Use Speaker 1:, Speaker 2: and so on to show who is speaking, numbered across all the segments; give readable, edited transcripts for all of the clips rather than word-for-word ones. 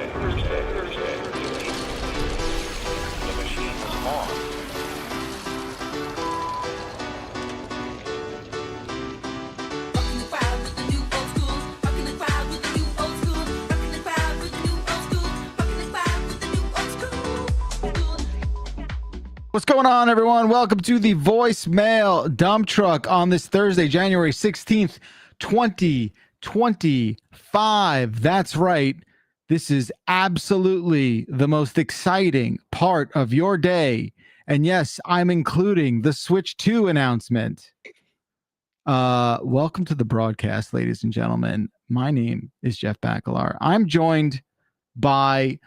Speaker 1: The machine was on.
Speaker 2: What's going on, everyone? Welcome to the voicemail dump truck on this Thursday, January 16th, 2025. That's right. This is absolutely the most exciting part of your day. And yes, I'm including the Switch 2 announcement. Welcome to the broadcast, ladies and gentlemen. My name is Jeff Bacalar. I'm joined by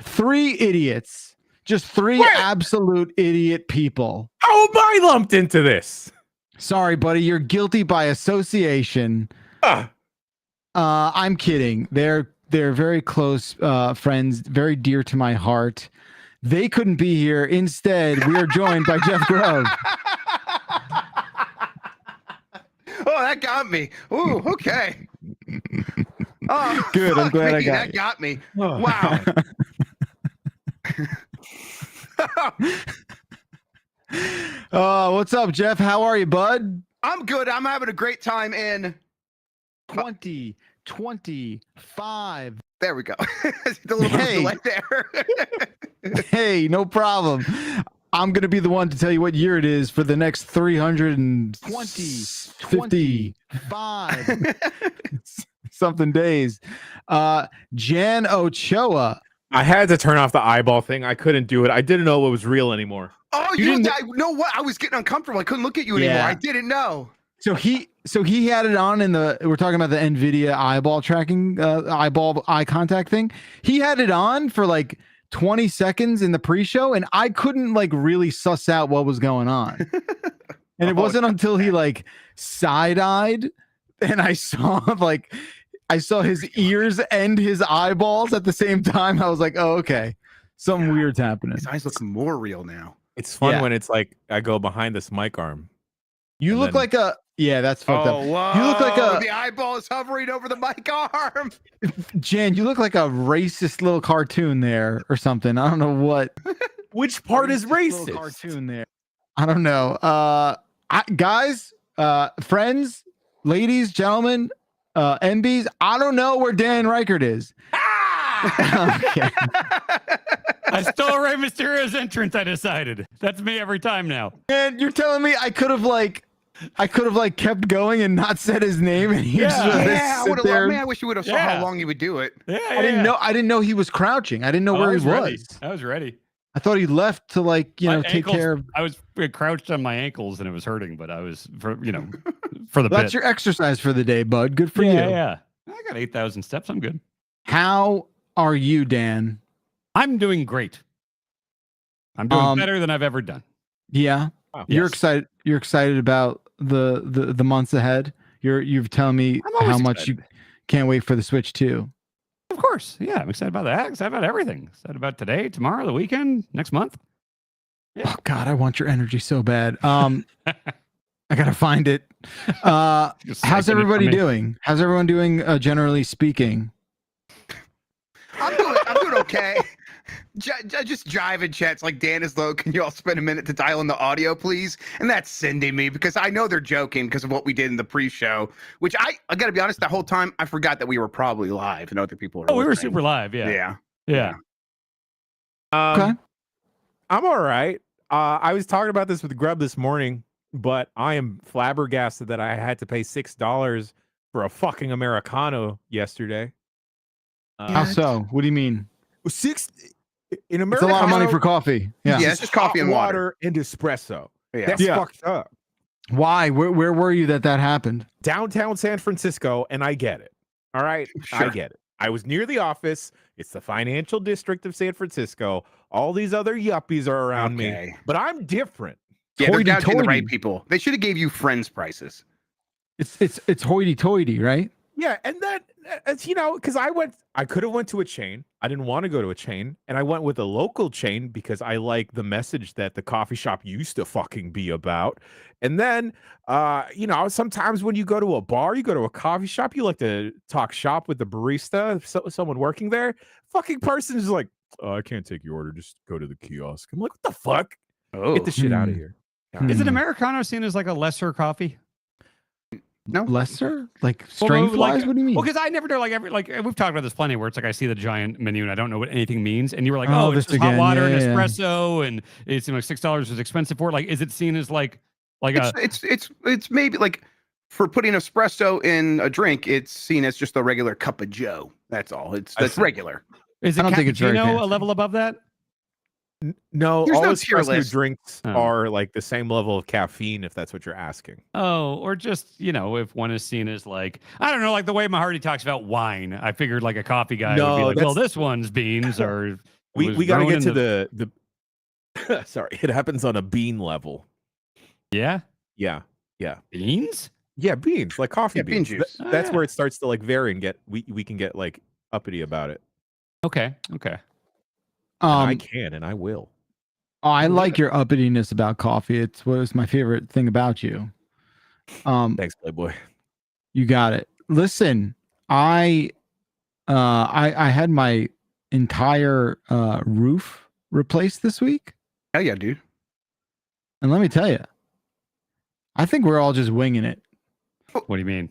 Speaker 2: three idiots. Just three absolute idiot people.
Speaker 3: How am I lumped into this?
Speaker 2: Sorry, buddy. You're guilty by association. I'm kidding. They're very close friends, very dear to my heart. They couldn't be here. Instead, we are joined by Jeff Grove.
Speaker 4: Oh, that got me. Ooh, okay. Oh,
Speaker 2: good. I'm glad I got
Speaker 4: that
Speaker 2: you.
Speaker 4: got me. Oh. Wow.
Speaker 2: What's up, Jeff? How are you, bud?
Speaker 4: I'm good. I'm having a great time in
Speaker 2: 2025.
Speaker 4: There we go. A little bit of delay there.
Speaker 2: Hey, no problem. I'm going to be the one to tell you what year it is for the next 355 something days. Jan Ochoa.
Speaker 3: I had to turn off the eyeball thing. I couldn't do it. I didn't know it was real anymore.
Speaker 4: Oh, you know what? I was getting uncomfortable. I couldn't look at you anymore. I didn't know.
Speaker 2: So he had it on in we're talking about the NVIDIA eyeball tracking, eyeball eye contact thing. He had it on for like 20 seconds in the pre-show, and I couldn't like really suss out what was going on. And it wasn't until he like side-eyed and I saw his ears and his eyeballs at the same time. I was like, oh, okay. Something weird's happening.
Speaker 4: His eyes look more real now.
Speaker 3: It's fun when it's like I go behind this mic arm.
Speaker 2: You look like a... Yeah, that's fucked up.
Speaker 4: Whoa.
Speaker 2: You look like
Speaker 4: the eyeball is hovering over the mic arm.
Speaker 2: Jan, you look like a racist little cartoon there or something. I don't know what.
Speaker 3: Which part is racist?
Speaker 2: Cartoon there. I don't know. Guys, friends, ladies, gentlemen, MBs, I don't know where Dan Reichert is. Okay.
Speaker 5: I stole Rey Mysterio's entrance, I decided. That's me every time now.
Speaker 2: And you're telling me I could have kept going and not said his name, and he just
Speaker 4: I would have loved me. I wish you would have saw how long he would do it.
Speaker 2: I didn't know he was crouching. I didn't know where he was.
Speaker 5: I was ready.
Speaker 2: I thought he left to take care of.
Speaker 5: I was crouched on my ankles and it was hurting, but I was for the
Speaker 2: That's your exercise for the day, bud. Good for you.
Speaker 5: Yeah. I got 8,000 steps. I'm good.
Speaker 2: How are you, Dan?
Speaker 5: I'm doing great. I'm doing better than I've ever done.
Speaker 2: Yeah.
Speaker 5: Oh,
Speaker 2: You're
Speaker 5: yes.
Speaker 2: excited. You're excited about the months ahead. You're telling me how much you can't wait for the Switch 2.
Speaker 5: Of course. Yeah, I'm excited about that. Excited about everything. Excited about today, tomorrow, the weekend, next month. Yeah.
Speaker 2: Oh God, I want your energy so bad. I gotta find it. How's everybody doing? How's everyone doing? Generally speaking,
Speaker 4: I'm doing okay. Just jiving chats like Dan is low. Can you all spend a minute to dial in the audio, please? And that's sending me because I know they're joking because of what we did in the pre-show. Which I got to be honest, the whole time I forgot that we were probably live and other people were.
Speaker 5: We were super live. Yeah.
Speaker 2: okay.
Speaker 3: I'm all right. I was talking about this with Grub this morning, but I am flabbergasted that I had to pay $6 for a fucking Americano yesterday.
Speaker 2: How so? What do you mean?
Speaker 3: In America,
Speaker 2: it's a lot of money for coffee. Yeah,
Speaker 4: it's just coffee and water
Speaker 3: and espresso. Yeah,
Speaker 4: that's
Speaker 3: fucked up.
Speaker 2: Why? Where were you that happened?
Speaker 3: Downtown San Francisco, and I get it. All right, sure. I get it. I was near the office. It's the financial district of San Francisco. All these other yuppies are around me, but I'm different.
Speaker 4: Yeah, they're gouging the right people. They should have gave you friends prices.
Speaker 2: It's hoity-toity, right?
Speaker 3: Yeah, and that because I could have went to a chain. I didn't want to go to a chain, and I went with a local chain because I like the message that the coffee shop used to fucking be about. And then, sometimes when you go to a bar, you go to a coffee shop, you like to talk shop with the barista, someone working there. Fucking person is like, oh, I can't take your order. Just go to the kiosk. I'm like, what the fuck?
Speaker 4: Oh,
Speaker 3: Get the shit out of here.
Speaker 5: Is it Americano seen as like a lesser coffee?
Speaker 4: no.
Speaker 2: Lesser? Like strength wise? What do you mean?
Speaker 5: Well, because I never know. Like we've talked about this plenty. Where it's like I see the giant menu and I don't know what anything means, and you were like,
Speaker 2: Oh,
Speaker 5: it's
Speaker 2: this
Speaker 5: just hot
Speaker 2: again.
Speaker 5: water
Speaker 2: Yeah,
Speaker 5: and
Speaker 2: yeah, yeah.
Speaker 5: espresso, and it's like $6 is expensive for it. Like, is it seen as like
Speaker 4: It's maybe like for putting espresso in a drink, it's seen as just a regular cup of Joe. That's all. That's regular.
Speaker 5: Is
Speaker 2: I
Speaker 5: it
Speaker 2: don't think it's very
Speaker 5: cappuccino a
Speaker 2: fancy.
Speaker 5: level above that?
Speaker 3: No,
Speaker 4: There's
Speaker 3: all
Speaker 4: no tier
Speaker 3: espresso
Speaker 4: list.
Speaker 3: drinks
Speaker 5: Oh.
Speaker 3: are like the same level of caffeine, if that's what you're asking.
Speaker 5: Oh, or just, if one is seen as like, I don't know, like the way Mahardy talks about wine. I figured like a coffee guy would
Speaker 3: No,
Speaker 5: be like, well,
Speaker 3: that's-
Speaker 5: this one's beans or
Speaker 3: We got to
Speaker 5: grown
Speaker 3: get
Speaker 5: in
Speaker 3: to the sorry, it happens on a bean level.
Speaker 5: Yeah.
Speaker 3: Yeah.
Speaker 5: Beans?
Speaker 3: Yeah, beans, like coffee
Speaker 4: Yeah, bean
Speaker 3: beans.
Speaker 4: juice.
Speaker 3: That's
Speaker 5: yeah.
Speaker 3: where it starts to like vary and we can get like uppity about it.
Speaker 5: Okay.
Speaker 3: And I
Speaker 2: Um,
Speaker 3: can and I will.
Speaker 2: I like your uppityness about coffee. It's what was my favorite thing about you.
Speaker 3: Thanks, Playboy.
Speaker 2: You got it. Listen, I had my entire roof replaced this week,
Speaker 4: Hell yeah, dude.
Speaker 2: and let me tell you, I think we're all just winging it.
Speaker 5: What do you mean?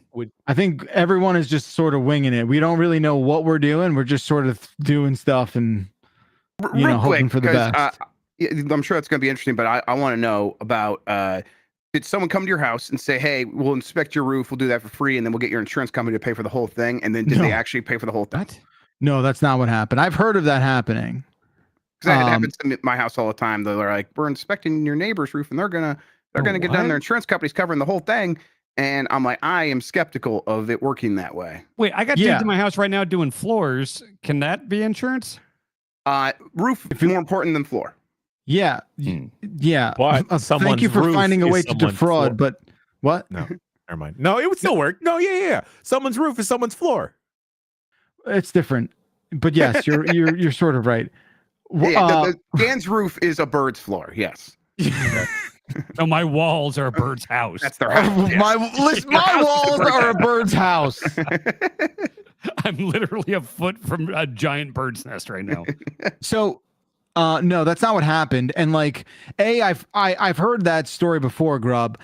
Speaker 2: I think everyone is just sort of winging it. We don't really know what we're doing. We're just sort of doing stuff and
Speaker 4: Real
Speaker 2: hoping
Speaker 4: quick,
Speaker 2: for the
Speaker 4: 'cause,
Speaker 2: best.
Speaker 4: yeah, I'm sure it's going to be interesting, but I want to know about did someone come to your house and say, hey, we'll inspect your roof, we'll do that for free, and then we'll get your insurance company to pay for the whole thing? And then did they
Speaker 2: No.
Speaker 4: actually pay for the whole thing?
Speaker 5: What?
Speaker 2: No, that's not what happened. I've heard of that happening.
Speaker 4: Because that happens to my house all the time. They're like, we're inspecting your neighbor's roof, and they're gonna get done.
Speaker 5: what?
Speaker 4: Their insurance company's covering the whole thing. And I'm like, I am skeptical of it working that way.
Speaker 5: Wait, I got
Speaker 2: Yeah.
Speaker 5: dudes in my house right now doing floors. Can that be insurance?
Speaker 4: Roof is more important than floor.
Speaker 2: Yeah,
Speaker 5: Hmm.
Speaker 2: yeah.
Speaker 3: But
Speaker 2: Thank
Speaker 3: someone's
Speaker 2: you for
Speaker 3: roof
Speaker 2: finding a
Speaker 3: is
Speaker 2: way to
Speaker 3: someone's
Speaker 2: defraud.
Speaker 3: floor.
Speaker 2: But what?
Speaker 3: No, never mind. No, it would still work. No, yeah. Someone's roof is someone's floor.
Speaker 2: It's different. But yes, you're sort of right.
Speaker 4: Yeah, Dan's roof is a bird's floor. Yes,
Speaker 5: No, my walls are a bird's house.
Speaker 4: that's their house. yes.
Speaker 2: My walls are a bird's house.
Speaker 5: I'm literally a foot from a giant bird's nest right now.
Speaker 2: So, no, that's not what happened. And like, A, I've heard that story before, Grub.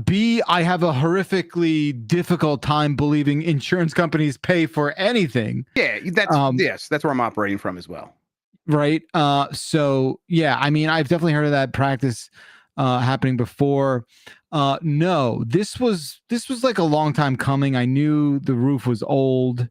Speaker 2: B, I have a horrifically difficult time believing insurance companies pay for anything.
Speaker 4: Yeah, yes, that's where I'm operating from as well.
Speaker 2: Right. So yeah, I mean, I've definitely heard of that practice happening before. No, this was like a long time coming. I knew the roof was old.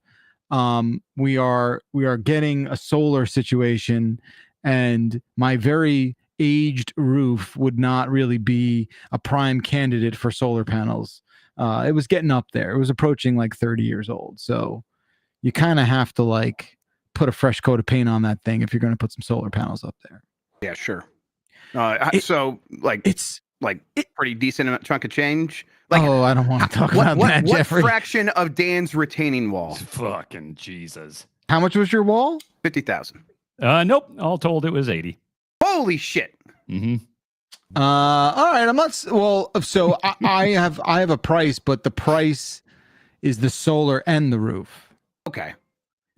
Speaker 2: We are getting a solar situation, and my very aged roof would not really be a prime candidate for solar panels. It was getting up there. It was approaching like 30 years old. So you kind of have to like put a fresh coat of paint on that thing if you're going to put some solar panels up there.
Speaker 4: Yeah, sure. So like
Speaker 2: It's
Speaker 4: pretty decent chunk of change. Like,
Speaker 2: I don't want to talk about that,
Speaker 4: what
Speaker 2: Jeffrey.
Speaker 4: fraction of Dan's retaining wall?
Speaker 5: Fucking Jesus.
Speaker 2: How much was your wall?
Speaker 4: 50,000.
Speaker 5: Nope. All told, it was 80.
Speaker 4: Holy shit!
Speaker 5: Mm-hmm.
Speaker 2: All right. I'm not. Well, so I have a price, but the price is the solar and the roof,
Speaker 4: Okay.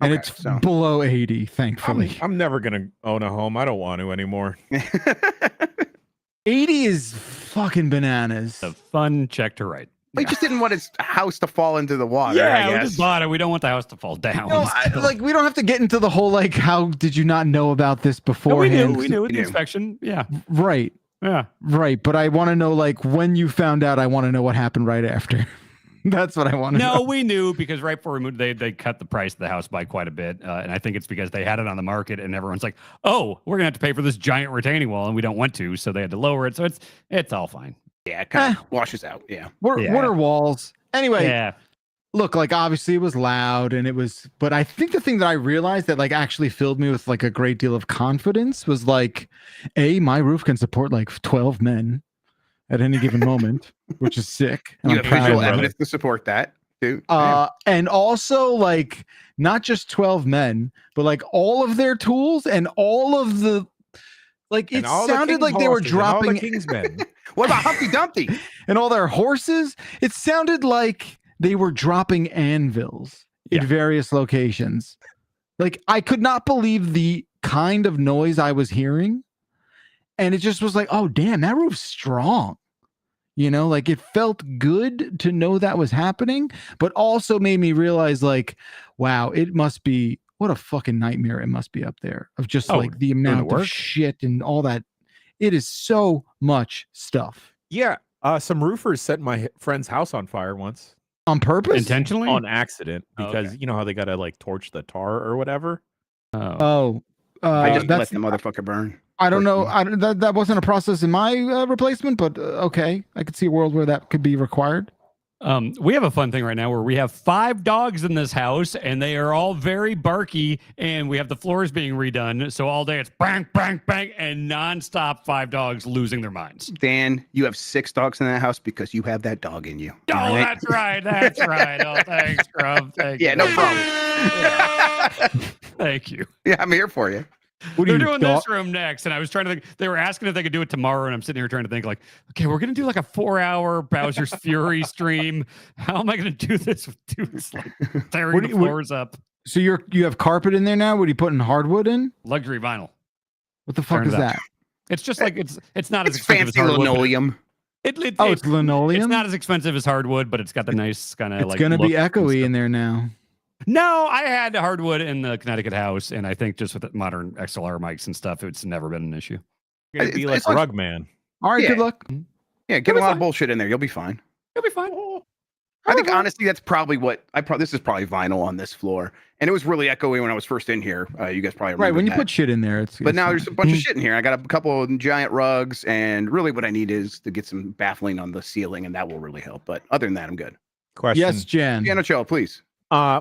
Speaker 2: and
Speaker 4: Okay,
Speaker 2: it's
Speaker 4: so-
Speaker 2: below 80. Thankfully,
Speaker 3: I'm never gonna own a home. I don't want to anymore.
Speaker 2: 80 is fucking bananas.
Speaker 5: A fun check to write.
Speaker 4: He just didn't want his house to fall into the water.
Speaker 5: Yeah,
Speaker 4: I
Speaker 5: we
Speaker 4: guess.
Speaker 5: just bought it. We don't want the house to fall down.
Speaker 2: No, like we don't have to get into the whole like how did you not know about this
Speaker 5: No, we
Speaker 2: beforehand?
Speaker 5: knew. We knew with the
Speaker 4: knew.
Speaker 5: inspection. Yeah.
Speaker 2: Right,
Speaker 5: Yeah.
Speaker 2: right. But I want to know like when you found out. I want to know what happened right after. That's what I want to know.
Speaker 5: No, we knew because right before we moved, they cut the price of the house by quite a bit. And I think it's because they had it on the market and everyone's like, oh, we're going to have to pay for this giant retaining wall and we don't want to. So they had to lower it. So it's all fine.
Speaker 4: Yeah, it kind of washes out. Yeah.
Speaker 2: What
Speaker 5: Yeah.
Speaker 2: are walls? Anyway,
Speaker 5: Yeah.
Speaker 2: look, like obviously it was loud and it was, but I think the thing that I realized that like actually filled me with like a great deal of confidence was like, my roof can support like 12 men at any given moment, which is sick. And
Speaker 4: You
Speaker 2: I'm
Speaker 4: have
Speaker 2: proud
Speaker 4: visual
Speaker 2: of that.
Speaker 4: evidence to support that. Dude.
Speaker 2: And also like not just 12 men, but like all of their tools and all of the like it
Speaker 3: And all the
Speaker 2: sounded
Speaker 3: king's
Speaker 2: like they were
Speaker 3: horses and all the
Speaker 2: dropping
Speaker 3: king's men.
Speaker 4: What about Humpty Dumpty?
Speaker 2: and all their horses. It sounded like they were dropping anvils in various locations. Like I could not believe the kind of noise I was hearing. And it just was like, oh damn, that roof's strong. You know, like it felt good to know that was happening, but also made me realize like, wow, it must be what a fucking nightmare it must be up there of just like the amount of shit and all that. It is so much stuff.
Speaker 3: Yeah. Some roofers set my friend's house on fire once.
Speaker 2: On purpose?
Speaker 5: Intentionally?
Speaker 3: On accident. Because you know how they got to like torch the tar or whatever?
Speaker 2: I
Speaker 4: just let the motherfucker burn.
Speaker 2: I don't know. That wasn't a process in my replacement, but okay. I could see a world where that could be required.
Speaker 5: We have a fun thing right now where we have 5 dogs in this house and they are all very barky and we have the floors being redone. So all day it's bang, bang, bang and nonstop 5 dogs losing their minds.
Speaker 4: Dan, you have 6 dogs in that house because you have that dog in you.
Speaker 5: Oh, right? That's right. That's right. Oh, thanks, Grub. Thank you.
Speaker 4: No problem.
Speaker 5: Thank you.
Speaker 4: Yeah, I'm here for you.
Speaker 5: They're doing this room next, and I was trying to think. They were asking if they could do it tomorrow, and I'm sitting here trying to think, like, okay, we're gonna do like a 4-hour Bowser's Fury stream. How am I gonna do this with dudes like tearing the floors up?
Speaker 2: So you have carpet in there now? What are you putting hardwood in?
Speaker 5: Luxury vinyl.
Speaker 2: What the fuck is that?
Speaker 5: It's just like it's not as
Speaker 4: expensive
Speaker 5: fancy
Speaker 4: as linoleum.
Speaker 2: It's linoleum.
Speaker 5: It's not as expensive as hardwood, but it's got the nice kind of like.
Speaker 2: It's gonna be echoey in there now.
Speaker 5: No, I had hardwood in the Connecticut house, and I think just with the modern XLR mics and stuff, it's never been an issue.
Speaker 3: You're gonna be like Rug Man.
Speaker 2: All right, good luck.
Speaker 4: Yeah, get a lot of bullshit in there. You'll be fine.
Speaker 5: You'll be fine.
Speaker 4: I think honestly, that's probably what this is probably vinyl on this floor, and it was really echoey when I was first in here. You guys probably remember
Speaker 2: right when you
Speaker 4: that.
Speaker 2: put shit in there.
Speaker 4: But now there's a bunch of shit in here. I got a couple of giant rugs, and really what I need is to get some baffling on the ceiling, and that will really help. But other than that, I'm good.
Speaker 3: Question.
Speaker 2: Yes, Jen.
Speaker 4: Piano, please.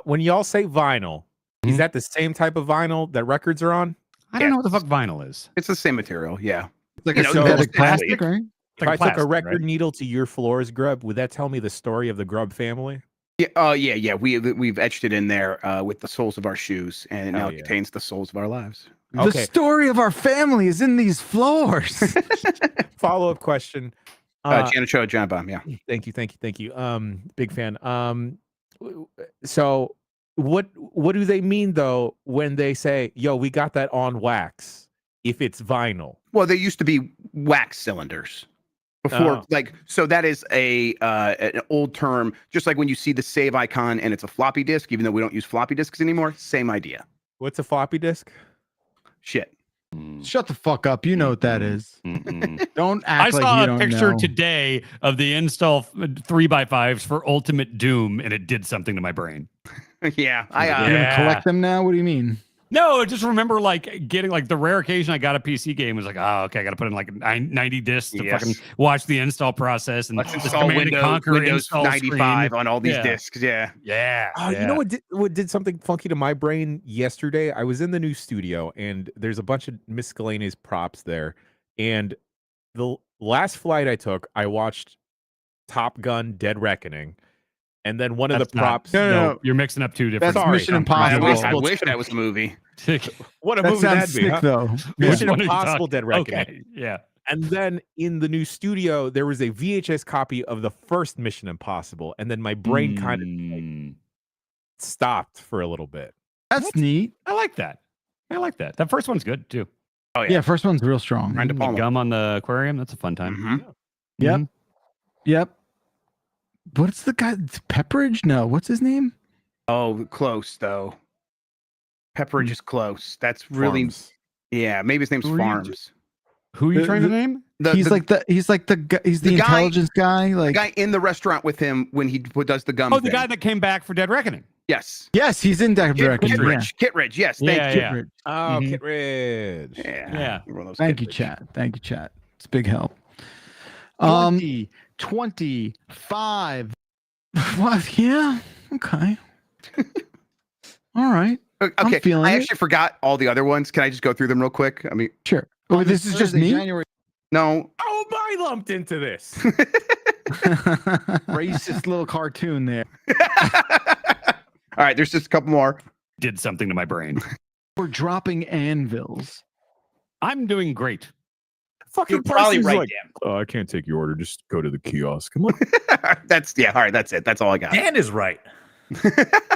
Speaker 3: When y'all say vinyl, is that the same type of vinyl that records are on?
Speaker 5: I don't know what the fuck vinyl is.
Speaker 4: It's the same material, yeah.
Speaker 2: It's like a synthetic plastic, right?
Speaker 3: If I took a record needle to your floors, Grub, would that tell me the story of the Grub family?
Speaker 4: Yeah. Yeah. We've etched it in there with the soles of our shoes, and it now contains the souls of our lives.
Speaker 2: The story of our family is in these floors.
Speaker 3: Follow-up question.
Speaker 4: Giantbomb, yeah.
Speaker 3: Thank you. Big fan. So what do they mean though when they say, yo, we got that on wax if it's vinyl?
Speaker 4: Well, they used to be wax cylinders before, so that is an old term, just like when you see the save icon and it's a floppy disk, even though we don't use floppy disks anymore, same idea.
Speaker 3: What's a floppy disk?
Speaker 4: Shit.
Speaker 2: Shut the fuck up. You know what that is. Don't act like you don't know.
Speaker 5: I saw a picture today of the install 3x5s for Ultimate Doom, and it did something to my brain.
Speaker 4: Yeah.
Speaker 2: You're gonna collect them now? What do you mean?
Speaker 5: No, I just remember like getting like the rare occasion I got a PC game was like, oh, okay, I got to put in like 90 discs to fucking watch the install process and
Speaker 4: let's install Windows 95 on all these discs. Yeah.
Speaker 3: You know what did something funky to my brain yesterday? I was in the new studio and there's a bunch of miscellaneous props there. And the last flight I took, I watched Top Gun: Dead Reckoning. And then one of the props.
Speaker 5: No, you're mixing up 2 different.
Speaker 2: That's Mission Impossible.
Speaker 4: I wish that was a movie.
Speaker 3: What a movie that'd be,
Speaker 2: sick, though.
Speaker 3: Mission Impossible: Dead Reckoning.
Speaker 5: Okay. Yeah.
Speaker 3: And then in the new studio, there was a VHS copy of the first Mission Impossible, and then my brain kind of stopped for a little bit.
Speaker 2: That's neat.
Speaker 5: I like that. That first one's good too.
Speaker 4: Oh
Speaker 2: yeah, first one's real strong.
Speaker 5: Gum on the aquarium. That's a fun time.
Speaker 4: Mm-hmm.
Speaker 2: Yep. What's the guy? Pepperidge? No. What's his name?
Speaker 4: Oh, close though. Pepperidge is close. That's really
Speaker 3: Farms.
Speaker 4: Yeah. Maybe his name's Farms.
Speaker 5: Who are you trying to name?
Speaker 2: He's the intelligence guy. Like
Speaker 4: the guy in the restaurant with him when he does the gum.
Speaker 5: Oh, the guy that came back for Dead Reckoning.
Speaker 4: Yes.
Speaker 2: Yes, he's in Dead Reckoning.
Speaker 4: Kittredge. Yes. Thank you.
Speaker 2: Kittredge.
Speaker 3: Oh, Kittredge.
Speaker 4: Yeah.
Speaker 2: Thank you, chat. It's a big help. 25. What? Yeah. Okay. All right.
Speaker 4: Okay. I actually forgot all the other ones. Can I just go through them real quick? I mean,
Speaker 2: sure. Oh, this is just me.
Speaker 4: No.
Speaker 3: How am I lumped into this?
Speaker 2: Racist little cartoon there.
Speaker 4: All right, there's just a couple more.
Speaker 5: Did something to my brain.
Speaker 2: We're dropping anvils.
Speaker 5: I'm doing great.
Speaker 3: Fucking
Speaker 4: You're probably
Speaker 3: person's
Speaker 4: right,
Speaker 3: like,
Speaker 4: Dan.
Speaker 3: oh, I can't take your order. Just go to the kiosk. I'm like,
Speaker 4: That's all right. That's it. That's all I got.
Speaker 1: Dan is right.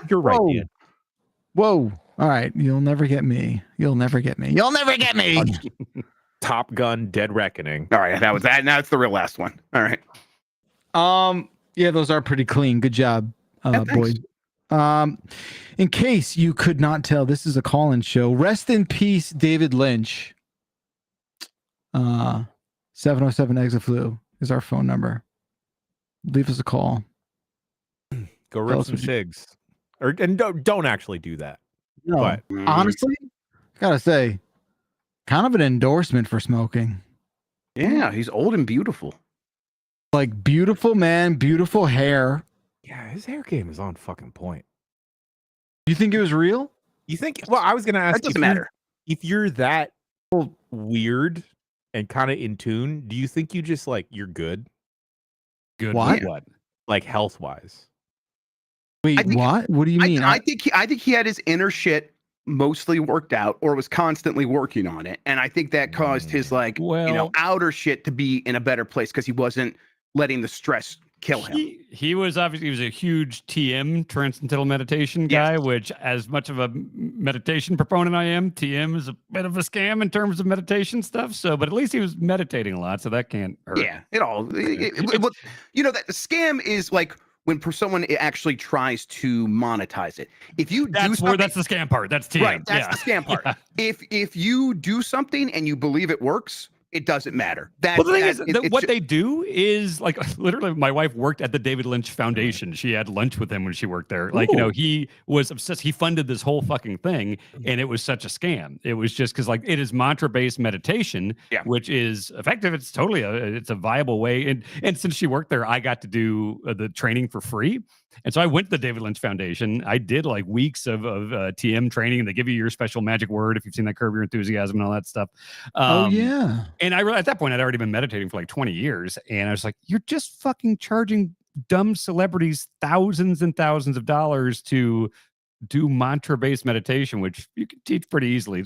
Speaker 3: you're right,
Speaker 2: Whoa.
Speaker 3: Dan.
Speaker 2: Whoa. All right. You'll never get me. You'll never get me. You'll never get me.
Speaker 3: Top Gun, Dead Reckoning.
Speaker 4: All right, that was that. Now it's the real last one. All right.
Speaker 2: Yeah, those are pretty clean. Good job,
Speaker 4: Yeah,
Speaker 2: boys. In case you could not tell, this is a call-in show. Rest in peace, David Lynch. 707 Exaflu is our phone number. Leave us a call.
Speaker 3: Go
Speaker 2: Tell
Speaker 3: rip
Speaker 2: us
Speaker 3: some
Speaker 2: what you-
Speaker 3: cigs. And don't actually do that.
Speaker 2: No,
Speaker 3: But
Speaker 2: honestly, gotta say, kind of an endorsement for smoking.
Speaker 4: Yeah, he's old and beautiful.
Speaker 2: Like beautiful man, beautiful hair.
Speaker 3: yeah, his hair game is on fucking point.
Speaker 2: You think it was real?
Speaker 3: You think? Well, I was gonna ask.
Speaker 4: That doesn't
Speaker 3: if you're-
Speaker 4: matter.
Speaker 3: If you're that weird and kind of in tune, do you think you just like you're good,
Speaker 5: Good.
Speaker 2: What?
Speaker 5: What?
Speaker 3: like health wise?
Speaker 2: Wait,
Speaker 4: I think-
Speaker 2: what? What do you mean?
Speaker 4: I think he had his inner shit mostly worked out or was constantly working on it. And I think that caused his
Speaker 5: Well-
Speaker 4: outer shit to be in a better place because he wasn't letting the stress kill him.
Speaker 5: He was obviously a huge TM, transcendental meditation guy,
Speaker 4: Yes.
Speaker 5: which as much of a meditation proponent I am, TM is a bit of a scam in terms of meditation stuff. So, but at least he was meditating a lot, so that can't hurt.
Speaker 4: Yeah, that the scam is like when someone actually tries to monetize it. If you do
Speaker 5: That's
Speaker 4: something,
Speaker 5: that's the scam part. That's TM.
Speaker 4: right, that's the scam part.
Speaker 5: Yeah.
Speaker 4: If you do something and you believe it works, it doesn't matter.
Speaker 5: Well, the thing is, what they do is like literally, my wife worked at the David Lynch Foundation. She had lunch with him when she worked there. Like, he was obsessed. He funded this whole fucking thing, and it was such a scam. It was just because like it is mantra-based meditation,
Speaker 4: Yeah.
Speaker 5: which is effective. It's totally it's a viable way. And since she worked there, I got to do the training for free. And so I went to the David Lynch Foundation. I did like weeks of TM training, and they give you your special magic word if you've seen that Curb Your Enthusiasm and all that stuff.
Speaker 2: Oh yeah.
Speaker 5: And I realized at that point I'd already been meditating for like 20 years, and I was like, "You're just fucking charging dumb celebrities thousands and thousands of dollars to do mantra-based meditation, which you can teach pretty easily.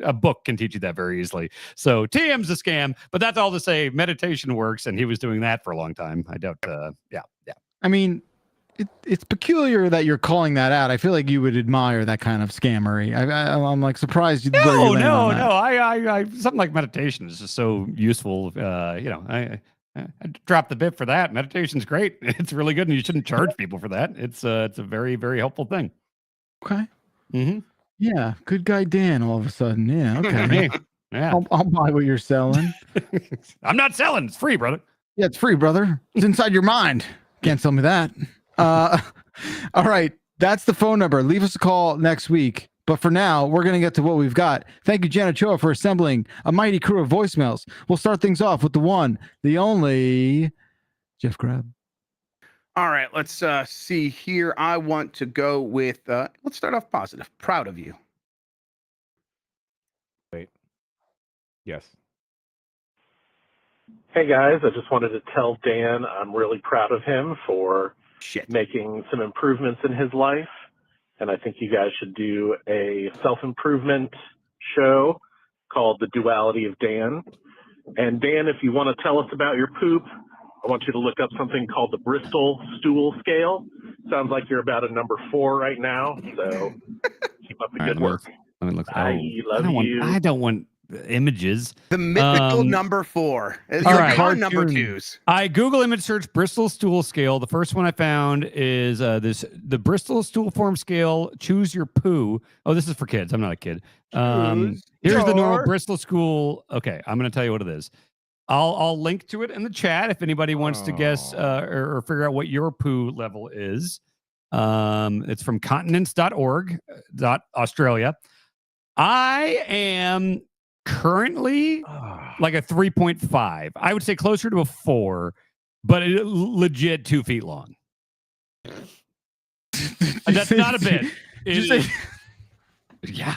Speaker 5: A book can teach you that very easily. So TM's a scam, but that's all to say meditation works, and he was doing that for a long time. I doubt. Yeah.
Speaker 2: I mean, it's peculiar that you're calling that out. I feel like you would admire that kind of scammery. I'm like surprised. where you landed on that.
Speaker 5: I something like meditation is just so useful. I dropped the bit for that. Meditation's great. It's really good, and you shouldn't charge people for that. It's a very, very helpful thing.
Speaker 2: Okay.
Speaker 5: Mm-hmm.
Speaker 2: Yeah. Good guy, Dan. All of a sudden. Yeah. Okay.
Speaker 5: Hey, yeah.
Speaker 2: I'll buy what you're selling.
Speaker 5: I'm not selling. It's free, brother.
Speaker 2: Yeah, it's free, brother. It's inside your mind. Can't tell me that. All right. That's the phone number. Leave us a call next week. But for now, we're going to get to what we've got. Thank you, Janet Choa, for assembling a mighty crew of voicemails. We'll start things off with the one, the only Jeff Grubb.
Speaker 4: All right, let's see here. I want to go with, let's start off positive. Proud of you.
Speaker 3: Yes.
Speaker 6: Hey guys, I just wanted to tell Dan I'm really proud of him for
Speaker 4: Shit.
Speaker 6: making some improvements in his life. And I think you guys should do a self-improvement show called The Duality of Dan. And Dan, if you want to tell us about your poop, I want you to look up something called the Bristol stool scale. Sounds like you're about a number 4 right now. So keep up the good work. I love you.
Speaker 5: I don't want images.
Speaker 4: The mythical number 4.
Speaker 5: all right.
Speaker 4: Your number
Speaker 2: Cartoon.
Speaker 4: 2s.
Speaker 5: I Google image search Bristol stool scale. The first one I found is the Bristol stool form scale. Choose your poo. Oh, this is for kids. I'm not a kid. Here's the normal Bristol school. Okay, I'm going to tell you what it is. I'll link to it in the chat if anybody wants to guess or figure out what your poo level is. It's from continents.org, Australia. I am currently like a 3.5. I would say closer to a 4, but legit 2 feet long. And that's not a bit. Yeah.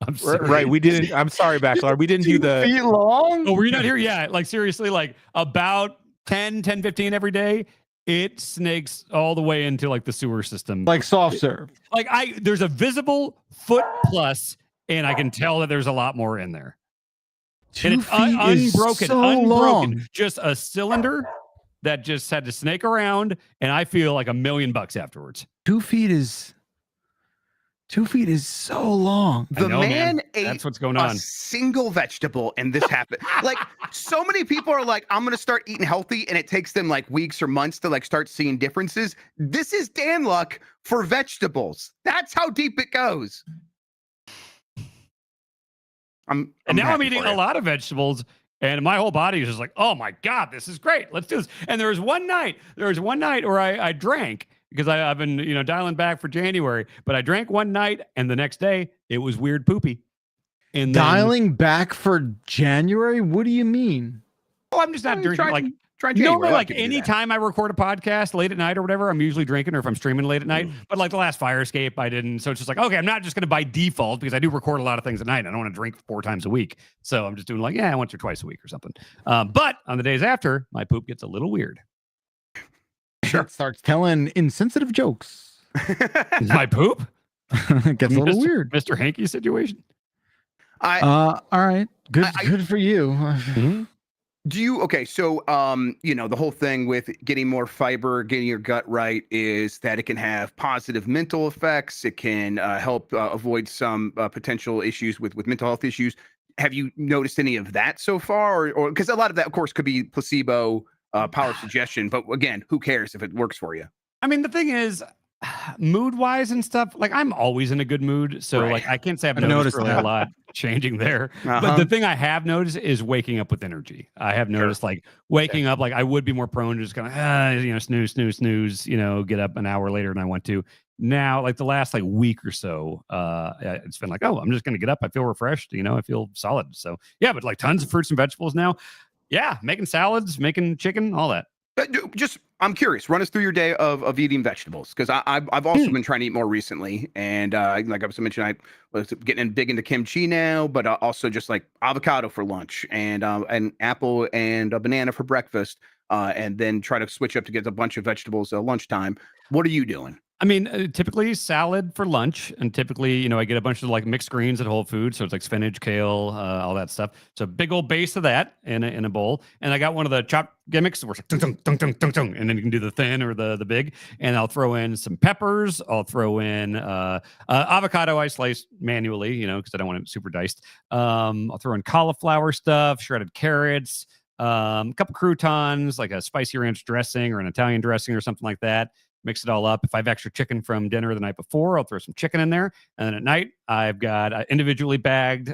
Speaker 5: I'm sorry.
Speaker 3: Right. We didn't. I'm sorry, Bachelor. We didn't do the.
Speaker 2: feet long?
Speaker 5: Oh, were you not here? Yeah. Like seriously, like about 10, 15 every day, it snakes all the way into like the sewer system.
Speaker 2: Like soft serve.
Speaker 5: Like there's a visible foot plus, and I can tell that there's a lot more in there.
Speaker 2: 2
Speaker 5: And it's
Speaker 2: feet is
Speaker 5: unbroken,
Speaker 2: so
Speaker 5: unbroken.
Speaker 2: long.
Speaker 5: Just a cylinder that just had to snake around, and I feel like $1 million afterwards.
Speaker 2: 2 feet is so long.
Speaker 4: The man ate
Speaker 5: That's what's going
Speaker 4: a
Speaker 5: on.
Speaker 4: single vegetable, and this happened. Like, so many people are like, I'm gonna start eating healthy, and it takes them like weeks or months to like start seeing differences. This is Dan Luck for vegetables. That's how deep it goes. I'm
Speaker 5: now I'm
Speaker 4: happy
Speaker 5: eating
Speaker 4: for
Speaker 5: a
Speaker 4: you.
Speaker 5: lot of vegetables, and my whole body is just like, oh my God, this is great. Let's do this. And there was one night where I drank because I've been, dialing back for January, but I drank one night, and the next day it was weird poopy. And then,
Speaker 2: Dialing back for January? What do you mean?
Speaker 5: I'm just not drinking like.
Speaker 4: Try January.
Speaker 5: Normally,
Speaker 4: I
Speaker 5: like
Speaker 4: can do that.
Speaker 5: anytime I record a podcast late at night or whatever, I'm usually drinking, or if I'm streaming late at night. But like the last Fire Escape, I didn't. So it's just like, okay, I'm not just going to by default, because I do record a lot of things at night. And I don't want to drink 4 times a week. So I'm just doing like, once or twice a week or something. But on the days after, my poop gets a little weird.
Speaker 2: Sure. It starts telling insensitive jokes.
Speaker 5: My poop?
Speaker 2: It gets a little weird.
Speaker 5: Mr. Hanky situation.
Speaker 2: All right. Good for you.
Speaker 5: Mm-hmm.
Speaker 4: Do you so the whole thing with getting more fiber, getting your gut right, is that it can have positive mental effects. It can help avoid some potential issues with mental health issues. Have you noticed any of that so far, or because a lot of that, of course, could be placebo, power suggestion, but again, who cares if it works for you?
Speaker 5: I mean, the thing is, mood wise and stuff, like I'm always in a good mood. So
Speaker 4: Right.
Speaker 5: like I can't say I've
Speaker 2: I've
Speaker 5: noticed
Speaker 2: noticed
Speaker 5: really
Speaker 2: that.
Speaker 5: a lot changing there. But
Speaker 4: Uh-huh.
Speaker 5: the thing I have noticed is waking up with energy. I have noticed like waking up, like I would be more prone to just kind of, snooze, get up an hour later than I want to. Now, like the last like week or so, it's been like, oh, I'm just going to get up. I feel refreshed. I feel solid. So yeah, but like tons of fruits and vegetables now. Yeah. Making salads, making chicken, all that.
Speaker 4: I'm curious. Run us through your day of eating vegetables, because I've also been trying to eat more recently, and like I was mentioning, I was getting big into kimchi now, but also just like avocado for lunch, and an apple and a banana for breakfast, and then try to switch up to get a bunch of vegetables at lunchtime. What are you doing?
Speaker 5: I mean, typically salad for lunch, and typically, I get a bunch of like mixed greens at Whole Foods, so it's like spinach, kale, all that stuff. So a big old base of that in a bowl, and I got one of the chopped gimmicks where it's like tung, tung, tung, tung, tung, and then you can do the thin or the big, and I'll throw in some peppers. I'll throw in avocado I slice manually, because I don't want it super diced. I'll throw in cauliflower stuff, shredded carrots, a couple croutons, like a spicy ranch dressing or an Italian dressing or something like that. Mix it all up. If I have extra chicken from dinner the night before, I'll throw some chicken in there. And then at night, I've got individually bagged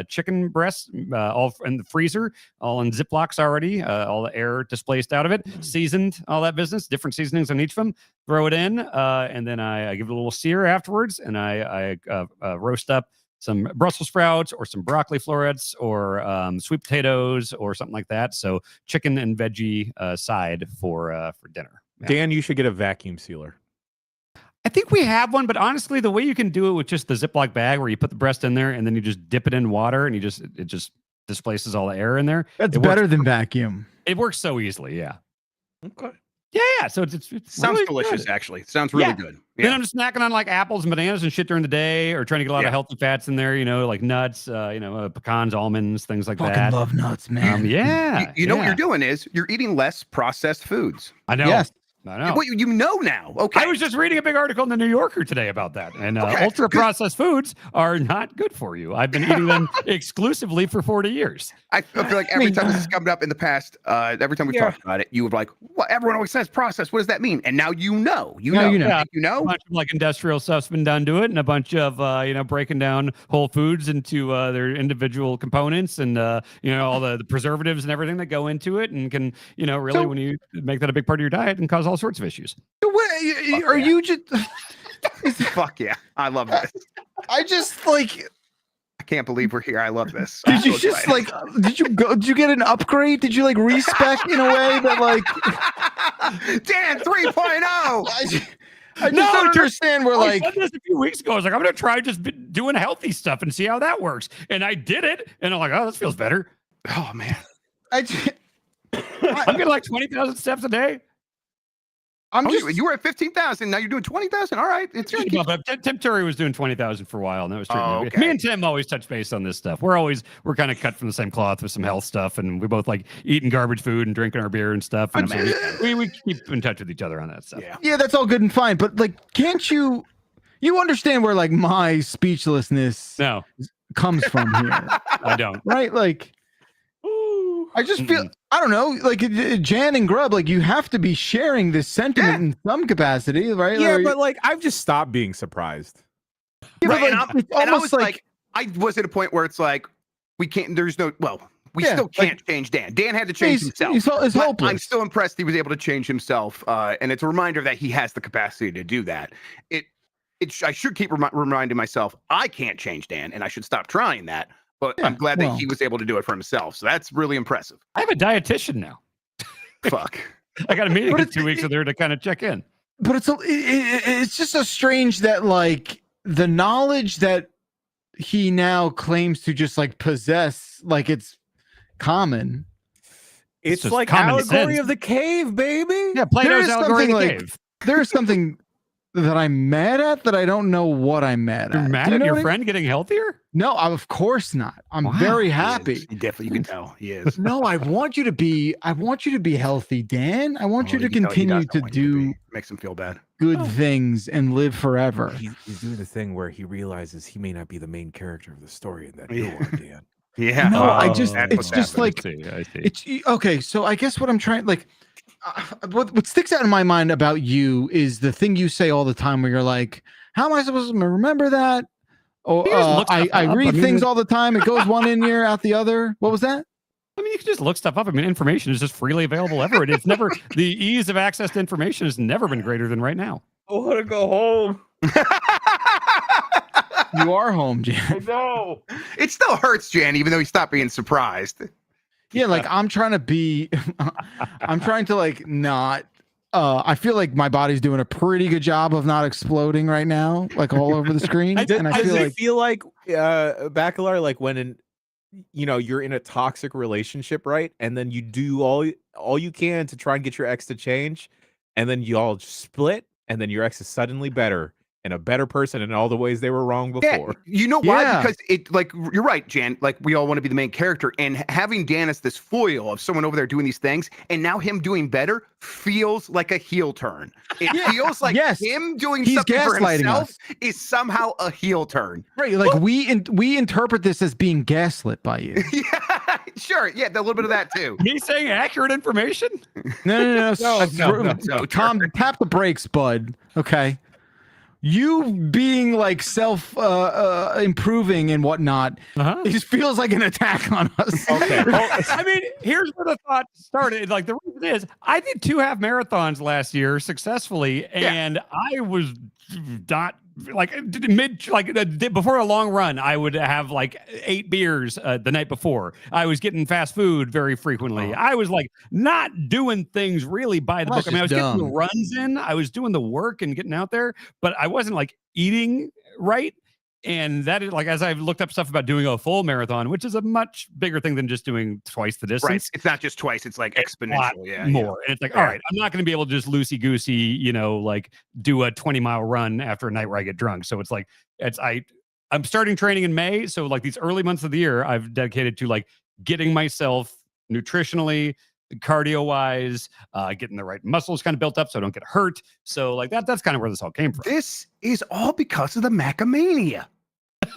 Speaker 5: chicken breasts all in the freezer, all in Ziplocs already, all the air displaced out of it, seasoned, all that business, different seasonings on each of them. Throw it in, and then I give it a little sear afterwards, and I roast up some Brussels sprouts or some broccoli florets or sweet potatoes or something like that. So chicken and veggie side for dinner. Yeah.
Speaker 3: Dan, you should get a vacuum sealer.
Speaker 5: I think we have one, but honestly, the way you can do it with just the Ziploc bag where you put the breast in there and then you just dip it in water and it just displaces all the air in there.
Speaker 2: That's better than vacuum.
Speaker 5: It works so easily. Yeah.
Speaker 3: Okay.
Speaker 5: Yeah. So it's
Speaker 4: Sounds
Speaker 5: really
Speaker 4: delicious,
Speaker 5: good.
Speaker 4: actually. Sounds really
Speaker 5: Yeah.
Speaker 4: good.
Speaker 5: Then I'm just snacking on like apples and bananas and shit during the day, or trying to get a lot of healthy fats in there, like nuts, pecans, almonds, things like
Speaker 2: Fucking
Speaker 5: that.
Speaker 2: love nuts, man.
Speaker 5: Yeah.
Speaker 4: You know what you're doing is you're eating less processed foods.
Speaker 5: I know.
Speaker 2: Yes.
Speaker 5: I know.
Speaker 4: Well, you know now. Okay.
Speaker 5: I was just reading a big article in the New Yorker today about that. And
Speaker 4: Okay,
Speaker 5: ultra
Speaker 4: good.
Speaker 5: processed foods are not good for you. I've been eating them exclusively for 40 years.
Speaker 4: I feel like every time this has come up in the past, every time we talked about it, you were like, "Well, everyone always says process. What does that mean?" And now you know. You
Speaker 2: Now
Speaker 4: know.
Speaker 2: you know.
Speaker 5: Yeah.
Speaker 4: You know.
Speaker 5: A bunch of like industrial stuff's been done to it, and a bunch of breaking down whole foods into their individual components, and all the preservatives and everything that go into it, and can really,
Speaker 2: So-
Speaker 5: when you make that a big part of your diet, and cause all sorts of issues.
Speaker 2: What, are you just?
Speaker 4: Fuck yeah! I love this.
Speaker 2: I just like.
Speaker 4: I can't believe we're here. I love this. I'm
Speaker 2: Did you
Speaker 4: so
Speaker 2: just
Speaker 4: excited.
Speaker 2: like? Did you get an upgrade? Did you like respec in a way that like?
Speaker 4: Dan 3.0?
Speaker 2: I just
Speaker 5: No,
Speaker 2: don't understand. We're
Speaker 5: I
Speaker 2: like.
Speaker 5: said this a few weeks ago. I was like, I'm going to try just doing healthy stuff and see how that works. And I did it, and I'm like, oh, this feels better.
Speaker 4: Oh man.
Speaker 2: I just,
Speaker 5: I'm getting like 20,000 steps a day.
Speaker 4: You were at 15,000. Now you're doing 20,000. All right. It's just
Speaker 5: Tim Turry was doing 20,000 for a while, and that was true.
Speaker 4: okay.
Speaker 5: Me and Tim always touch base on this stuff. We're kind of cut from the same cloth with some health stuff, and we both like eating garbage food and drinking our beer and stuff. And so we keep in touch with each other on that stuff.
Speaker 2: Yeah, that's all good and fine, but like, can't you understand where like my speechlessness comes from here?
Speaker 5: I don't.
Speaker 2: Right? Like, I just feel, I don't know, like Jan and Grub, like you have to be sharing this sentiment in some capacity, right?
Speaker 3: Yeah, but like I've just stopped being surprised.
Speaker 2: Yeah,
Speaker 4: right,
Speaker 2: but, like,
Speaker 4: and I was like, I was at a point where it's like, we can't, there's no, well, we still can't change Dan. Dan had to change himself.
Speaker 2: He's hopeless.
Speaker 4: I'm still impressed he was able to change himself. And it's a reminder that he has the capacity to do that. I should keep reminding myself, I can't change Dan, and I should stop trying that. But I'm glad that he was able to do it for himself. So that's really impressive.
Speaker 5: I have a dietitian now.
Speaker 4: Fuck.
Speaker 5: I got a meeting in 2 weeks with her to kind of check in.
Speaker 2: But it's just so strange that like the knowledge that he now claims to just like possess, like it's common.
Speaker 3: It's like allegory of the cave, baby.
Speaker 5: Yeah, Plato's allegory of the cave.
Speaker 2: There's something that I'm mad at that I don't know what I'm mad at.
Speaker 5: You're mad at your friend getting healthier?
Speaker 2: No, of course not. I'm very happy.
Speaker 4: You can tell he is.
Speaker 2: No, I want you to be healthy, Dan. I want you to continue to do
Speaker 4: makes him feel bad.
Speaker 2: Good things and live forever.
Speaker 3: He's doing the thing where he realizes he may not be the main character of the story in that you are, Dan.
Speaker 4: Yeah.
Speaker 2: No, it's just like it's okay. So I guess what I'm trying, like, what sticks out in my mind about you is the thing you say all the time where you're like, how am I supposed to remember that? Oh, I read things all the time. It goes one in ear, out the other. What was that?
Speaker 5: I mean, you can just look stuff up. I mean, information is just freely available everywhere. It's never, the ease of access to information has never been greater than right now.
Speaker 3: I want to go home.
Speaker 2: You are home, Jan.
Speaker 3: No.
Speaker 4: It still hurts, Jan, even though he stopped being surprised.
Speaker 2: Yeah, like I'm trying to like not I feel like my body's doing a pretty good job of not exploding right now, like all over the screen.
Speaker 3: I feel like Bacalar, like when you're in a toxic relationship, right? And then you do all you can to try and get your ex to change, and then you all split, and then your ex is suddenly better and a better person in all the ways they were wrong before.
Speaker 4: Yeah, you know why? Because it, like, you're right, Jan. Like, we all want to be the main character, and having Dan as this foil of someone over there doing these things, and now him doing better feels like a heel turn. It feels like him doing something for himself is somehow a heel turn.
Speaker 2: Right? Like we interpret this as being gaslit by you.
Speaker 4: Yeah, sure. Yeah, a little bit of that too.
Speaker 5: He's saying accurate information?
Speaker 2: No.
Speaker 4: No,
Speaker 2: Tom, tap the brakes, bud. Okay. You being like self improving and whatnot, it just feels like an attack on us.
Speaker 3: Okay.
Speaker 5: I mean, here's where the thought started. Like, the reason is I did 2 half marathons last year successfully, and I was not like before a long run, I would have like 8 beers the night before. I was getting fast food very frequently. I was like not doing things really by the book. I mean, I was getting the runs in, I was doing the work and getting out there, but I wasn't like eating right. And that is like, as I've looked up stuff about doing a full marathon, which is a much bigger thing than just doing twice the distance.
Speaker 4: Right. It's not just twice, it's like exponential. Yeah.
Speaker 5: More. And it's like, all right, I'm not going to be able to just loosey goosey, like do a 20-mile run after a night where I get drunk. So it's like, I'm starting training in May. So like these early months of the year, I've dedicated to like getting myself nutritionally, cardio wise, getting the right muscles kind of built up so I don't get hurt. So like that's kind of where this all came from.
Speaker 4: This is all because of the Macamania. The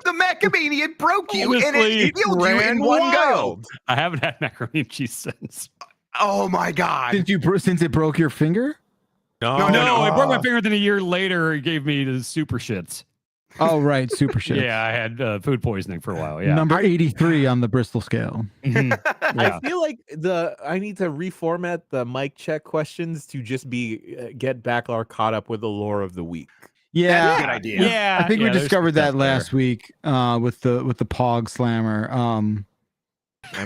Speaker 4: Macamania broke you.
Speaker 5: Honestly,
Speaker 4: and it healed you in one go.
Speaker 5: I haven't had macaroni and cheese since.
Speaker 4: Oh my God.
Speaker 2: Since it broke your finger?
Speaker 5: No, I broke my finger. Then a year later, it gave me the super shits.
Speaker 2: Oh, right. Super shit.
Speaker 5: Yeah, I had food poisoning for a while. Yeah.
Speaker 2: Number 83 on the Bristol scale.
Speaker 5: Yeah.
Speaker 3: I feel like I need to reformat the mic check questions to just be get Bacalar caught up with the lore of the week.
Speaker 2: Yeah.
Speaker 4: That's a good idea.
Speaker 5: Yeah.
Speaker 2: I think we discovered that last week with the POG Slammer.
Speaker 3: I mean,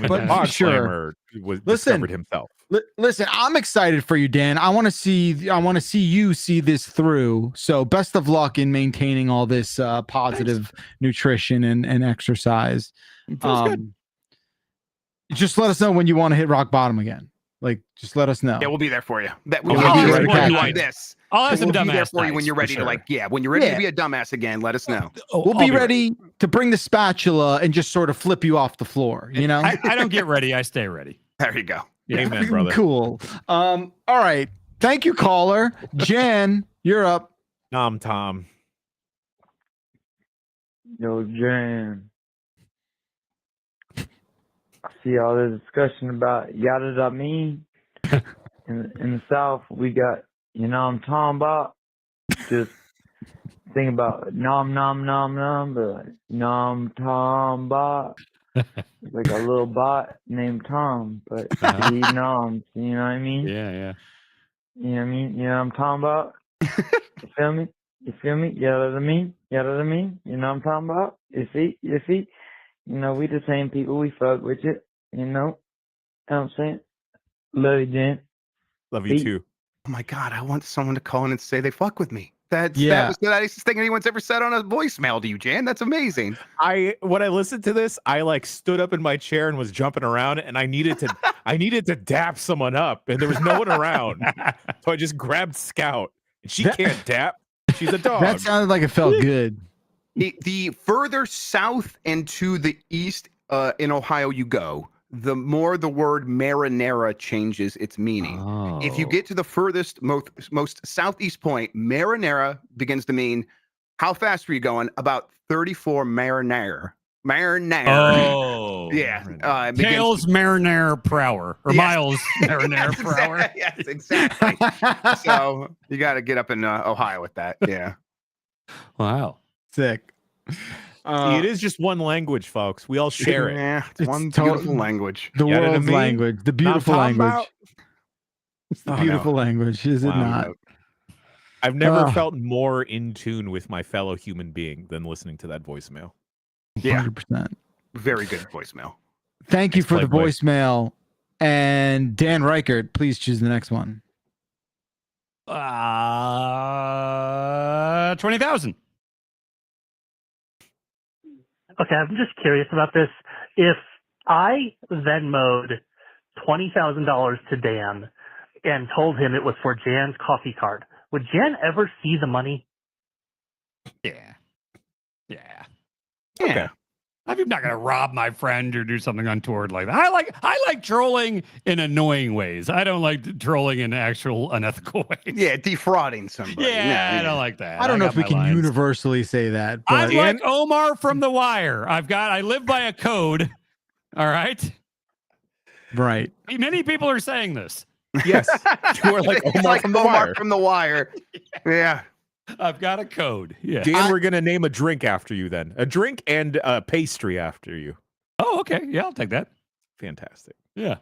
Speaker 2: but
Speaker 3: the POG
Speaker 2: sure.
Speaker 3: Slammer discovered himself.
Speaker 2: Listen, I'm excited for you, Dan. I want to see you see this through. So best of luck in maintaining all this positive nutrition and exercise.
Speaker 5: Feels good.
Speaker 2: Just let us know when you want to hit rock bottom again. Like, just let us know.
Speaker 4: Yeah, we'll be there for you. That
Speaker 2: We'll
Speaker 4: we'll
Speaker 2: be
Speaker 4: be
Speaker 2: there
Speaker 4: there
Speaker 2: to
Speaker 4: for you
Speaker 2: catch
Speaker 4: on
Speaker 2: you.
Speaker 4: this.
Speaker 5: I'll have some
Speaker 4: We'll be there
Speaker 5: dumbass
Speaker 4: for you when
Speaker 5: nights,
Speaker 4: you're
Speaker 5: for
Speaker 4: ready to
Speaker 5: sure.
Speaker 4: when you're ready
Speaker 2: Yeah.
Speaker 4: to be a dumbass again. Let us know.
Speaker 2: We'll
Speaker 5: I'll
Speaker 2: be ready to bring the spatula and just sort of flip you off the floor. You know.
Speaker 5: I don't get ready. I stay ready.
Speaker 4: There you go.
Speaker 5: Yeah.
Speaker 3: Amen, brother.
Speaker 2: Cool. All right. Thank you, caller. Jan, you're up.
Speaker 3: Tom.
Speaker 1: Yo, Jan. I see all the discussion about yada me. In the South, we got, you know, I'm talking about. Just think about nom, but nom, Tom, bot. It's like a little bot named Tom, but he noms, you know what I mean?
Speaker 5: Yeah.
Speaker 1: You know what I mean? You know what I'm talking about? You feel me? You feel me? Yada to me? You know what I'm talking about? You see? You know, we the same people, we fuck with you, you know? You know what I'm saying? Love you, Jen.
Speaker 3: Love you too.
Speaker 4: Oh my God, I want someone to call in and say they fuck with me. That
Speaker 2: Yeah.
Speaker 4: was the nicest thing anyone's ever said on a voicemail to you, Jan. That's amazing.
Speaker 3: When I listened to this, I like stood up in my chair and was jumping around, and I needed to dap someone up, and there was no one around, so I just grabbed Scout, and she can't dap. She's a dog.
Speaker 2: That sounded like it felt good.
Speaker 4: The further south and to the east in Ohio you go, the more the word marinara changes its meaning. If you get to the furthest, most southeast point, marinara begins to mean, how fast were you going? About 34 marinara.
Speaker 5: Oh.
Speaker 4: Yeah.
Speaker 5: Tails marinara per hour. Or
Speaker 4: Yes.
Speaker 5: miles marinara per hour.
Speaker 4: Yes, exactly. So you got to get up in Ohio with that. Yeah.
Speaker 5: Wow.
Speaker 2: Sick.
Speaker 3: See, it is just one language, folks. We all share it.
Speaker 4: Yeah,
Speaker 2: It's
Speaker 4: one
Speaker 2: total-
Speaker 4: beautiful language.
Speaker 2: The
Speaker 3: Yada to
Speaker 2: world's
Speaker 3: me?
Speaker 2: language. The beautiful
Speaker 3: talking
Speaker 2: language.
Speaker 3: about?
Speaker 2: It's the
Speaker 4: Oh,
Speaker 2: beautiful
Speaker 4: no.
Speaker 2: language, is it
Speaker 3: Wow.
Speaker 2: not?
Speaker 3: I've never
Speaker 2: Ah.
Speaker 3: felt more in tune with my fellow human being than listening to that voicemail.
Speaker 4: Yeah.
Speaker 2: 100%.
Speaker 4: Very good voicemail.
Speaker 2: Thank you
Speaker 3: Nice
Speaker 2: for the
Speaker 3: Playboy.
Speaker 2: voicemail. And Dan Reichert, please choose the next one.
Speaker 5: 20,000.
Speaker 7: Okay, I'm just curious about this. If I Venmoed $20,000 to Dan and told him it was for Jan's coffee card, would Jan ever see the money?
Speaker 5: Yeah.
Speaker 4: Yeah.
Speaker 5: I'm not gonna rob my friend or do something untoward like that. I like trolling in annoying ways. I don't like trolling in actual unethical ways.
Speaker 4: Yeah, defrauding somebody.
Speaker 5: Yeah,
Speaker 4: No,
Speaker 5: I don't like that.
Speaker 2: I don't know
Speaker 5: got
Speaker 2: if we
Speaker 5: my
Speaker 2: can
Speaker 5: lines.
Speaker 2: universally say that. But
Speaker 5: I'm like Omar from The Wire. I live by a code. All right.
Speaker 2: right.
Speaker 5: Many people are saying this.
Speaker 3: Yes, you are like
Speaker 4: It's
Speaker 3: Omar from the Wire.
Speaker 4: from the Wire. Yeah.
Speaker 5: I've got a code. Yeah.
Speaker 3: Dan, we're gonna name a drink after you then. A drink and a pastry after you.
Speaker 5: Oh, okay. Yeah, I'll take that.
Speaker 3: Fantastic.
Speaker 5: Yeah.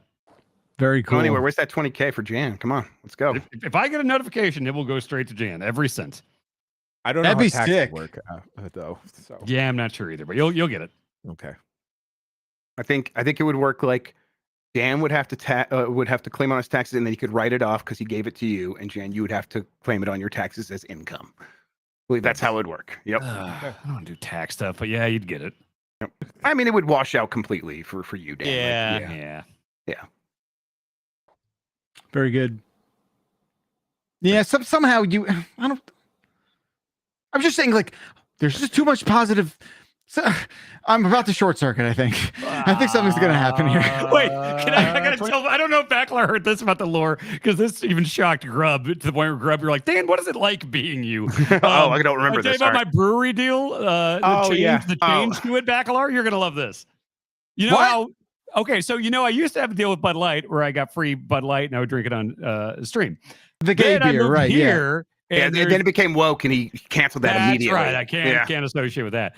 Speaker 2: Very
Speaker 4: Go
Speaker 2: cool.
Speaker 4: anywhere. Where's that 20K for Jan? Come on, let's go.
Speaker 5: If I get a notification, it will go straight to Jan. Every cent.
Speaker 3: I don't know
Speaker 2: That'd
Speaker 3: how
Speaker 2: be
Speaker 3: taxes
Speaker 2: sick.
Speaker 3: work though. So
Speaker 5: Yeah, I'm not sure either, but you'll get it.
Speaker 3: okay.
Speaker 4: I think it would work like Dan would have to claim on his taxes, and then he could write it off because he gave it to you, and Jan, you would have to claim it on your taxes as income. I believe that's how it would work. Yep.
Speaker 5: I don't do tax stuff, but yeah, you'd get it.
Speaker 4: I mean, it would wash out completely for you, Dan.
Speaker 5: Yeah.
Speaker 2: Very good. Yeah, somehow you. I'm just saying, like, there's just too much positive. So, I'm about to short circuit. I think something's gonna happen here.
Speaker 5: Wait, I gotta tell. I don't know if Backler heard this about the lore because this even shocked Grub to the point where Grub, you're like, Dan, what is it like being you?
Speaker 4: I don't remember
Speaker 5: I tell you
Speaker 4: this.
Speaker 5: about my brewery deal. The change to it, Backler. You're gonna love this. You know
Speaker 2: What?
Speaker 5: how? Okay, so I used to have a deal with Bud Light where I got free Bud Light and I would drink it on stream.
Speaker 2: The gay
Speaker 5: Then I
Speaker 2: beer,
Speaker 5: moved
Speaker 2: right? Yeah.
Speaker 5: here.
Speaker 4: And then it became woke, and he canceled that
Speaker 5: That's
Speaker 4: immediately.
Speaker 5: right. I can't associate with that.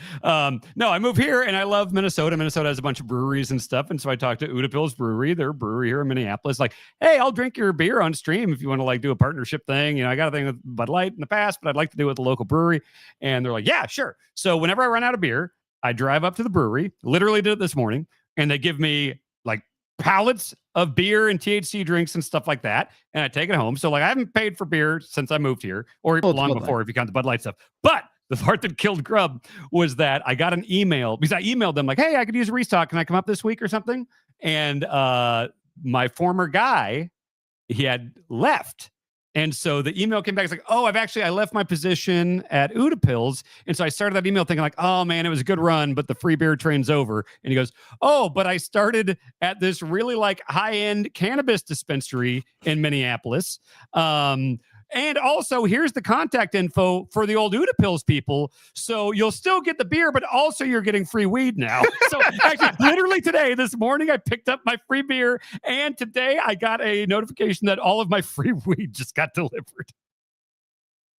Speaker 5: No, I moved here and I love Minnesota. Minnesota has a bunch of breweries and stuff. And so I talked to Udapil's Brewery, their brewery here in Minneapolis. Like, hey, I'll drink your beer on stream if you want to like do a partnership thing. I got a thing with Bud Light in the past, but I'd like to do it with a local brewery. And they're like, yeah, sure. So whenever I run out of beer, I drive up to the brewery. Literally did it this morning, and they give me like pallets of beer and THC drinks and stuff like that, and I take it home. So like I haven't paid for beer since I moved here, or long before if you count the Bud Light stuff. But the part that killed Grub was that I got an email because I emailed them like, hey, I could use a restock. Can I come up this week or something? And my former guy, he had left. And so the email came back. It's like, oh, I left my position at Udapills. And so I started that email thinking like, oh man, it was a good run, but the free beer train's over. And he goes, oh, but I started at this really like high-end cannabis dispensary in Minneapolis. And also, here's the contact info for the old Udapills people. So you'll still get the beer, but also you're getting free weed now. So actually, literally today, this morning, I picked up my free beer. And today I got a notification that all of my free weed just got delivered.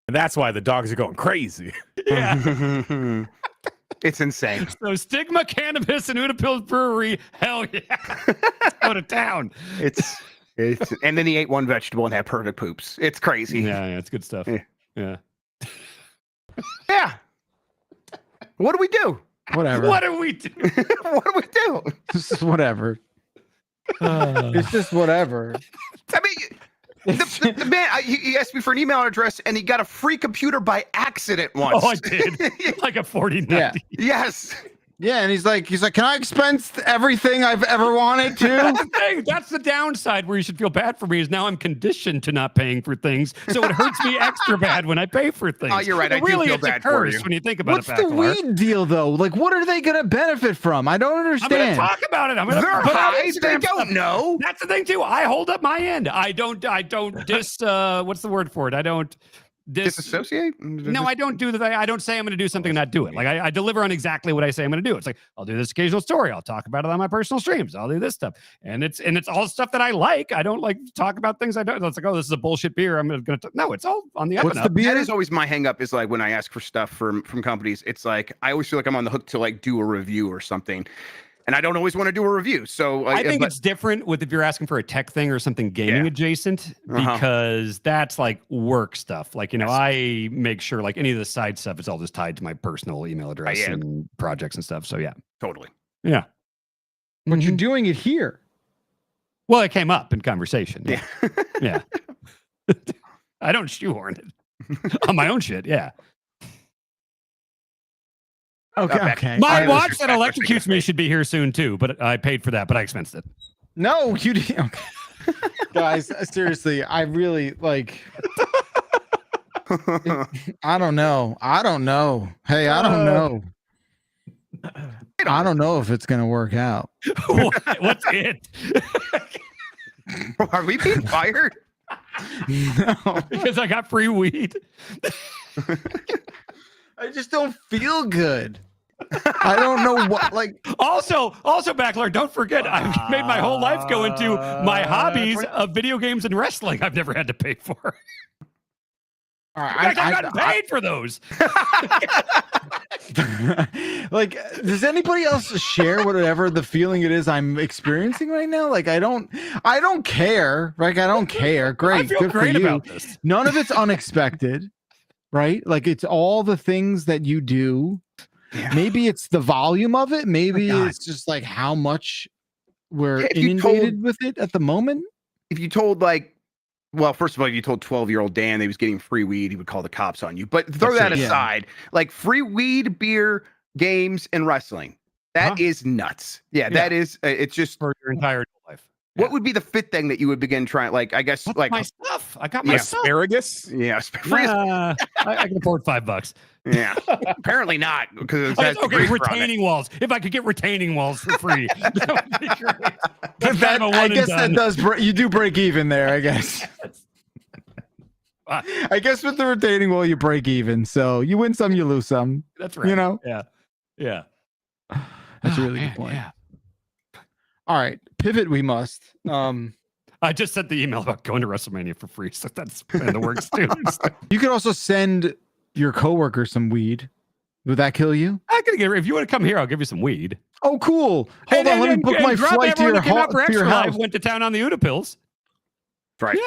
Speaker 3: And that's why the dogs are going crazy.
Speaker 5: Yeah.
Speaker 4: It's insane.
Speaker 5: So Stigma Cannabis and Udapills Brewery, hell yeah. Let's go to town.
Speaker 4: It's and then he ate one vegetable and had perfect poops. It's crazy.
Speaker 5: Yeah, it's good stuff. Yeah.
Speaker 4: Yeah. What do we do?
Speaker 2: Whatever.
Speaker 5: What do we do?
Speaker 4: What do we do?
Speaker 2: It's just whatever. It's just whatever.
Speaker 4: I mean, the man, he asked me for an email address and he got a free computer by accident once.
Speaker 5: Oh, I did. Like a 4090.
Speaker 2: Yeah.
Speaker 4: Yes.
Speaker 2: Yeah, and he's like, can I expense everything I've ever wanted to?
Speaker 5: That's the thing. That's the downside where you should feel bad for me is now I'm conditioned to not paying for things. So it hurts me extra bad when I pay for things.
Speaker 4: Oh, you're right. I do
Speaker 5: really,
Speaker 4: feel
Speaker 5: it's
Speaker 4: bad
Speaker 5: a
Speaker 4: for
Speaker 5: curse
Speaker 4: you.
Speaker 5: when you think about
Speaker 2: What's
Speaker 5: it.
Speaker 2: the weed deal though? Like, what are they gonna benefit from? I don't
Speaker 5: I'm going to
Speaker 2: understand.
Speaker 5: talk about it. I'm going to
Speaker 4: They're
Speaker 5: put out
Speaker 4: high. They
Speaker 5: Instagram
Speaker 4: don't
Speaker 5: stuff.
Speaker 4: know.
Speaker 5: That's the thing too. I hold up my end. I don't dis. What's the word for it? I don't
Speaker 4: Disassociate?
Speaker 5: No, I don't do that. I don't say I'm going to do something and not do it. Like I deliver on exactly what I say I'm going to do. It's like I'll do this occasional story. I'll talk about it on my personal streams. I'll do this stuff, and it's all stuff that I like. I don't like talk about things I don't. It's like, oh, this is a bullshit beer. I'm going to. No, it's all on the up
Speaker 2: What's
Speaker 5: and
Speaker 2: the
Speaker 5: up.
Speaker 2: beer?
Speaker 4: That is always my hang up is like when I ask for stuff from companies, it's like I always feel like I'm on the hook to like do a review or something. And I don't always want to do a review. So
Speaker 5: I think it's different with if you're asking for a tech thing or something gaming adjacent, because that's like work stuff. Like, you know, I make sure like any of the side stuff is all just tied to my personal email address and projects and stuff. So yeah.
Speaker 4: Totally.
Speaker 5: Yeah.
Speaker 2: But you're doing it here.
Speaker 5: Well, it came up in conversation.
Speaker 4: Yeah.
Speaker 5: Yeah. I don't shoehorn it on my own shit. Yeah.
Speaker 2: Okay.
Speaker 5: My watch that electrocutes me should be here soon too, but I paid for that, but I expensed it.
Speaker 2: No, you didn't. Okay. Guys, seriously, I really like. I don't know. Hey, I don't know. I don't know if it's gonna work out.
Speaker 5: What's it?
Speaker 4: Are we being fired?
Speaker 2: No,
Speaker 5: Because I got free weed.
Speaker 2: I just don't feel good. I don't know what, like.
Speaker 5: Also, Backler, don't forget, I've made my whole life go into my hobbies of video games and wrestling. I've never had to pay for.
Speaker 2: All right,
Speaker 5: I've gotten paid for those.
Speaker 2: Like, does anybody else share whatever the feeling it is I'm experiencing right now? Like, I don't care. Like, I don't care. Great,
Speaker 5: I feel
Speaker 2: good
Speaker 5: great
Speaker 2: for you.
Speaker 5: about this.
Speaker 2: None of it's unexpected, right? Like, it's all the things that you do.
Speaker 4: Yeah.
Speaker 2: Maybe it's the volume of it. Maybe
Speaker 4: God.
Speaker 2: it's just like how much we're
Speaker 4: If you
Speaker 2: inundated with it at the moment.
Speaker 4: If you told well, first of all, if you told 12-year-old Dan that he was getting free weed, he would call the cops on you. But throw that aside. Like free weed, beer, games, and wrestling. That is nuts. Yeah, that is. It's just
Speaker 5: For your entire life.
Speaker 4: What would be the fifth thing that you would begin trying? Like, I guess,
Speaker 5: What's
Speaker 4: like
Speaker 5: my stuff. I got my stuff.
Speaker 3: Asparagus?
Speaker 4: yeah,
Speaker 5: I can afford $5.
Speaker 4: yeah. Apparently not because that's
Speaker 5: Okay,
Speaker 4: grease on it.
Speaker 5: retaining walls. If I could get retaining walls for free, that would be great. That's kind of a
Speaker 2: I
Speaker 5: one
Speaker 2: guess
Speaker 5: and
Speaker 2: that
Speaker 5: done.
Speaker 2: does. You do break even there. I guess. I guess with the retaining wall, you break even. So you win some, you lose some.
Speaker 5: That's right.
Speaker 2: You know.
Speaker 5: Yeah.
Speaker 2: That's a really good point.
Speaker 5: Yeah.
Speaker 2: All right, pivot. We must.
Speaker 5: I just sent the email about going to WrestleMania for free, so that's in the works too.
Speaker 2: You could also send your coworker some weed. Would that kill you?
Speaker 5: I could get. If you want to come here, I'll give you some weed.
Speaker 2: Oh, cool. Hold on, let me book my flight to your house.
Speaker 5: Went to town on the Udapills.
Speaker 4: Right.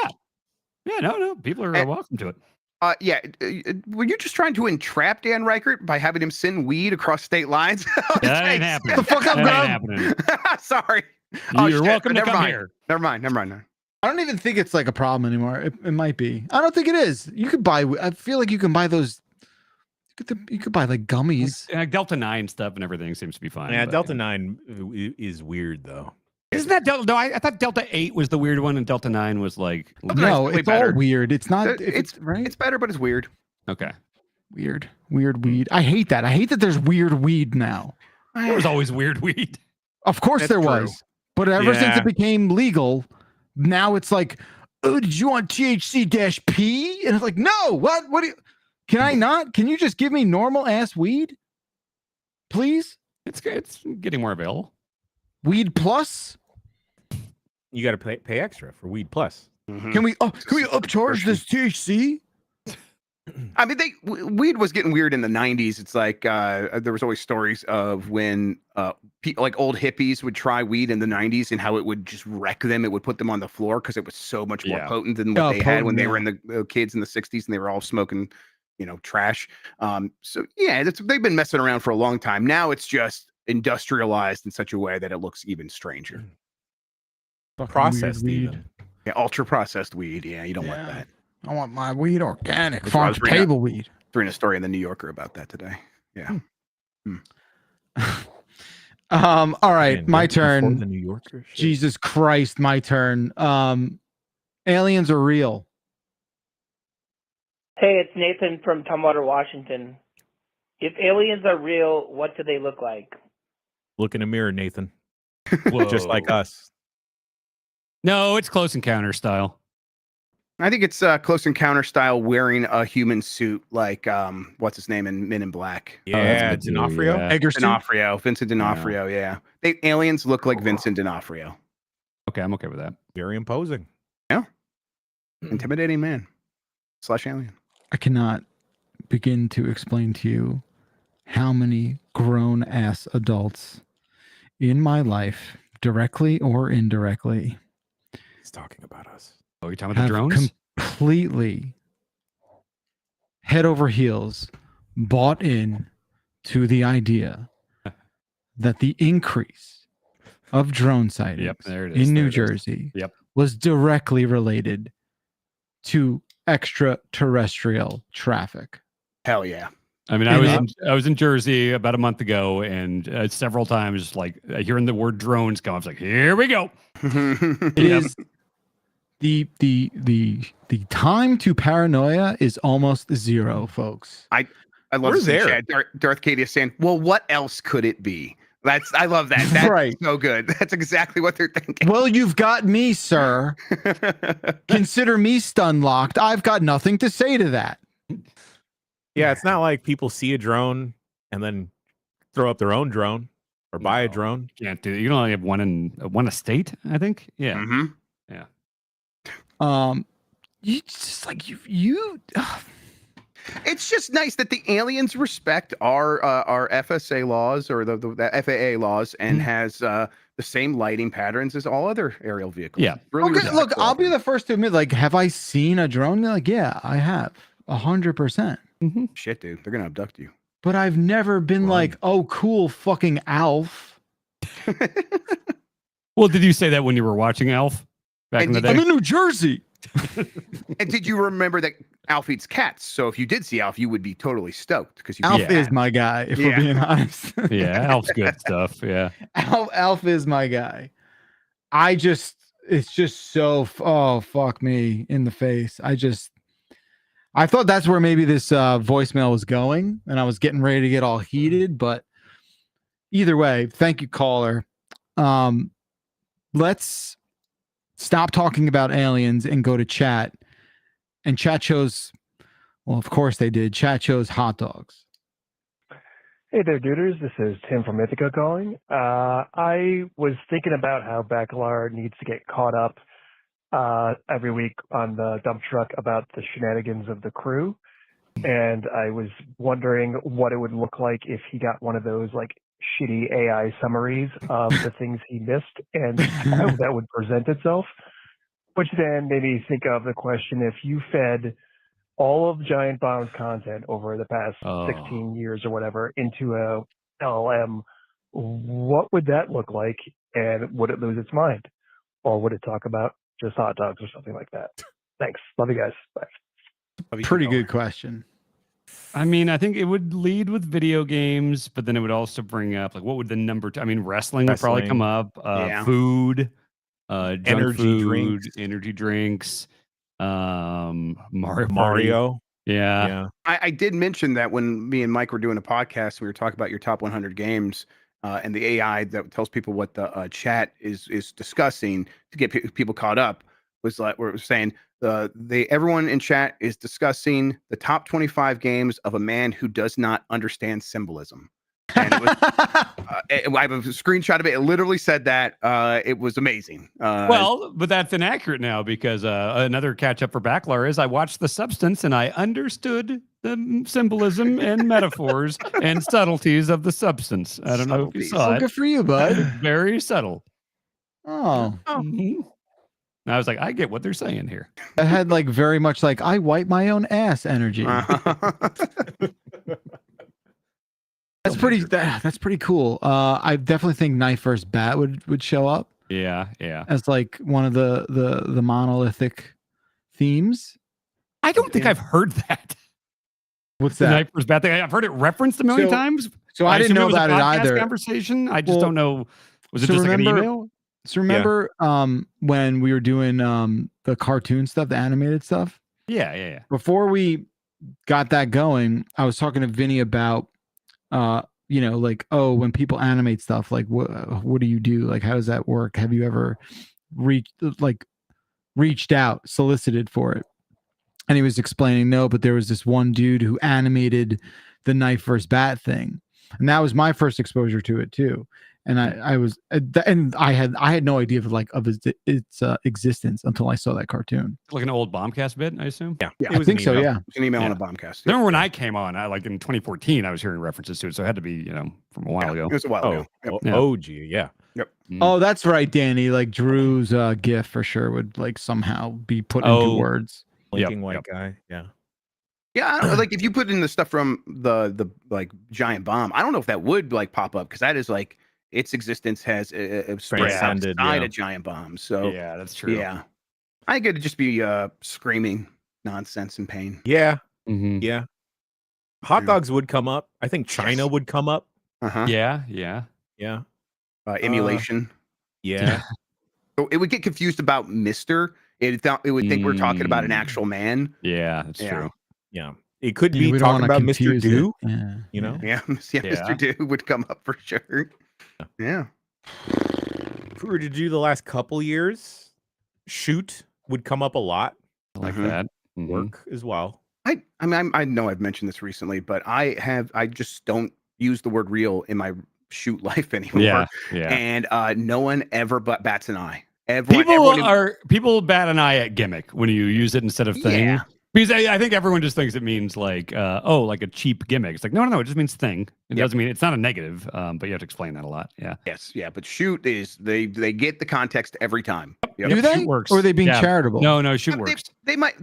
Speaker 5: Yeah. No. People are welcome to it.
Speaker 4: Were you just trying to entrap Dan Reichert by having him send weed across state lines?
Speaker 5: That ain't happening.
Speaker 2: The fuck up,
Speaker 5: That
Speaker 2: bro.
Speaker 5: ain't happening.
Speaker 4: Sorry.
Speaker 5: You're welcome to come here.
Speaker 4: Never mind.
Speaker 2: I don't even think it's like a problem anymore. It might be. I don't think it is. You could buy. I feel like you can buy those. You could buy like gummies.
Speaker 5: Delta 9 stuff and everything seems to be fine.
Speaker 3: Yeah,
Speaker 5: but,
Speaker 3: Delta 9 is weird though.
Speaker 5: Isn't that Delta? No, I thought Delta 8 was the weird one, and Delta 9 was like.
Speaker 2: No, it's all
Speaker 4: better.
Speaker 2: weird. It's not.
Speaker 4: It's
Speaker 2: right.
Speaker 4: It's better, but it's weird.
Speaker 5: Okay.
Speaker 2: Weird weed. I hate that. I hate that there's weird weed now.
Speaker 5: There was always weird weed.
Speaker 2: Of course there was. But ever since it became legal, now it's like, oh, did you want THC-P? And it's like, no, what do you, can I not? Can you just give me normal ass weed? Please?
Speaker 5: It's getting more available.
Speaker 2: Weed plus?
Speaker 3: You got to pay extra for weed plus.
Speaker 4: Mm-hmm.
Speaker 2: Can we upcharge this THC?
Speaker 4: I mean, weed was getting weird in the 90s. It's like there was always stories of when like old hippies would try weed in the 90s and how it would just wreck them. It would put them on the floor because it was so much more potent than what they had when they were in the kids in the 60s and they were all smoking, trash. So yeah, they've been messing around for a long time. Now it's just industrialized in such a way that it looks even stranger.
Speaker 3: Processed weed.
Speaker 4: Yeah, ultra processed weed. Yeah, you don't want that.
Speaker 2: I want my weed organic, farm to table weed.
Speaker 4: Reading a story in the New Yorker about that today. Yeah.
Speaker 2: All right, my turn.
Speaker 3: The New Yorker. Shit.
Speaker 2: Jesus Christ, my turn. Aliens are real.
Speaker 8: Hey, it's Nathan from Tumwater, Washington. If aliens are real, what do they look like?
Speaker 3: Look in a mirror, Nathan. Just like us.
Speaker 5: No, it's Close Encounter style.
Speaker 4: I think it's Close Encounter style, wearing a human suit like what's his name in Men in Black?
Speaker 3: Yeah, D'Onofrio.
Speaker 4: D'Onofrio, Vincent D'Onofrio. Yeah, aliens look like Vincent D'Onofrio.
Speaker 5: Okay, I'm okay with that.
Speaker 3: Very imposing.
Speaker 4: Yeah, intimidating man / alien.
Speaker 2: I cannot begin to explain to you how many grown ass adults in my life, directly or indirectly,
Speaker 3: He's talking about us.
Speaker 5: Oh, you're talking about the drones?
Speaker 2: Completely head over heels bought in to the idea that the increase of drone sightings in New Jersey was directly related to extraterrestrial traffic.
Speaker 4: Hell yeah.
Speaker 5: I mean, I was in Jersey about a month ago, and several times, like hearing the word drones come, I was like, "Here we go."
Speaker 2: It is the time to paranoia is almost zero, folks.
Speaker 4: I love Chad. Darth Katie is saying, "Well, what else could it be?" I love that. That's right. So good. That's exactly what they're thinking.
Speaker 2: Well, you've got me, sir. Consider me stun locked. I've got nothing to say to that.
Speaker 3: Yeah, it's not like people see a drone and then throw up their own drone or buy a drone.
Speaker 5: You can't do it. You can only have one estate, I think. Yeah.
Speaker 4: Mm-hmm.
Speaker 5: Yeah.
Speaker 2: You just like you.
Speaker 4: It's just nice that the aliens respect our FSA laws or the FAA laws and has the same lighting patterns as all other aerial vehicles.
Speaker 5: Yeah.
Speaker 4: Really
Speaker 2: okay, look, I'll be the first to admit, like, have I seen a drone? Like, yeah, I have 100%.
Speaker 4: Shit, dude, they're gonna abduct you.
Speaker 2: But I've never been like, oh, cool, fucking Alf.
Speaker 5: Well, did you say that when you were watching Alf back in the day?
Speaker 2: I'm in New Jersey.
Speaker 4: And did you remember that Alf eats cats? So if you did see Alf, you would be totally stoked because
Speaker 2: Alf is my guy. If we're being honest,
Speaker 5: yeah, Alf's good stuff. Yeah,
Speaker 2: Alf is my guy. It's just so fuck me in the face. I thought that's where maybe this voicemail was going, and I was getting ready to get all heated. But either way, thank you, caller. Let's stop talking about aliens and go to chat. And chat chose, well, of course they did. Chat chose hot dogs.
Speaker 9: Hey there, duders. This is Tim from Ithaca calling. I was thinking about how Bacalar needs to get caught up every week on the dump truck about the shenanigans of the crew. And I was wondering what it would look like if he got one of those like shitty AI summaries of the things he missed and how that would present itself. Which then made me think of the question, if you fed all of Giant Bomb's content over the past 16 years or whatever into a LLM, what would that look like? And would it lose its mind? Or would it talk about just hot dogs or something like that? Thanks. Love you guys. Bye.
Speaker 2: Pretty good question.
Speaker 5: I mean, I think it would lead with video games, but then it would also bring up like what would the number? I mean, wrestling would probably come up.
Speaker 4: Yeah.
Speaker 5: Food, junk
Speaker 3: Energy
Speaker 5: food,
Speaker 3: drinks.
Speaker 5: energy drinks. Mario Party.
Speaker 3: Mario.
Speaker 5: Yeah.
Speaker 4: I did mention that when me and Mike were doing a podcast, we were talking about your top 100 games and the AI that tells people what the chat is discussing to get people caught up was like we're saying everyone in chat is discussing the top 25 games of a man who does not understand symbolism. And it was, I have a screenshot of it. It literally said that. It was amazing.
Speaker 5: Well, but that's inaccurate now because another catch up for Backlar is I watched The Substance and I understood the symbolism and metaphors and subtleties of The Substance. I don't know if you saw it.
Speaker 2: Good for you, bud.
Speaker 5: Very subtle.
Speaker 2: Oh.
Speaker 5: Mhm. I was like, I get what they're saying here.
Speaker 2: I had like very much like I wipe my own ass energy. That's pretty cool. I definitely think Knife vs. Bat would show up.
Speaker 5: Yeah.
Speaker 2: As like one of the monolithic themes.
Speaker 5: I don't think I've heard that.
Speaker 2: What's
Speaker 5: The
Speaker 2: that?
Speaker 5: Knife vs. Bat thing. I've heard it referenced a million times.
Speaker 2: So I didn't
Speaker 5: assume
Speaker 2: know
Speaker 5: was a
Speaker 2: about it
Speaker 5: podcast
Speaker 2: either.
Speaker 5: Conversation. I just don't know. Was it
Speaker 2: So
Speaker 5: just like an
Speaker 2: remember-
Speaker 5: email?
Speaker 2: So remember when we were doing the cartoon stuff, the animated stuff?
Speaker 5: Yeah.
Speaker 2: Before we got that going, I was talking to Vinny about like, oh, when people animate stuff, like what do you do? Like, how does that work? Have you ever reached out, solicited for it? And he was explaining, no, but there was this one dude who animated the Knife vs. Bat thing. And that was my first exposure to it too. And I had no idea of its existence until I saw that cartoon.
Speaker 5: Like an old Bombcast bit, I assume.
Speaker 4: Yeah,
Speaker 2: I think so. Yeah,
Speaker 4: it was an email on a Bombcast.
Speaker 5: Remember when I came on? Like in 2014, I was hearing references to it, so it had to be from a while ago.
Speaker 4: It was a while ago. Yep.
Speaker 3: OG, yeah.
Speaker 4: Yep.
Speaker 2: Oh, that's right, Danny. Like Drew's GIF for sure would like somehow be put into words.
Speaker 3: Blinking white guy. Yeah.
Speaker 4: Yeah, I don't, like if you put in the stuff from the like giant bomb, I don't know if that would like pop up because that is like its existence has spread outside a giant bomb. So
Speaker 5: yeah, that's true.
Speaker 4: Yeah, I think it'd just be screaming nonsense and pain.
Speaker 3: Yeah,
Speaker 5: Mm-hmm.
Speaker 3: yeah. Hot dogs would come up. I think China would come up.
Speaker 5: Yeah.
Speaker 4: Emulation.
Speaker 3: Yeah.
Speaker 4: So it would get confused about Mister. It would think we're talking about an actual man.
Speaker 5: Yeah, that's true.
Speaker 3: Yeah. It could
Speaker 2: Yeah,
Speaker 3: be
Speaker 2: we don't
Speaker 3: talking
Speaker 2: wanna
Speaker 3: about Mr.
Speaker 2: confuse it.
Speaker 3: Do.
Speaker 2: Yeah.
Speaker 3: You know?
Speaker 4: Yeah, Mr. Do would come up for sure. Yeah.
Speaker 3: If we were to do the last couple years, shoot would come up a lot.
Speaker 5: I like that.
Speaker 3: Work as well.
Speaker 4: I mean, I know I've mentioned this recently, but I just don't use the word real in my shoot life anymore.
Speaker 5: Yeah.
Speaker 4: And no one ever bats an eye.
Speaker 5: People bat an eye at gimmick when you use it instead of thing.
Speaker 4: Yeah.
Speaker 5: Because I think everyone just thinks it means like like a cheap gimmick. It's like no, it just means thing. It doesn't mean it's not a negative, but you have to explain that a lot. Yeah.
Speaker 4: Yes, yeah, but shoot is they get the context every time. Yep.
Speaker 2: Do they?
Speaker 5: Shoot works.
Speaker 2: Or are they being charitable?
Speaker 5: No, shoot works.
Speaker 4: They might.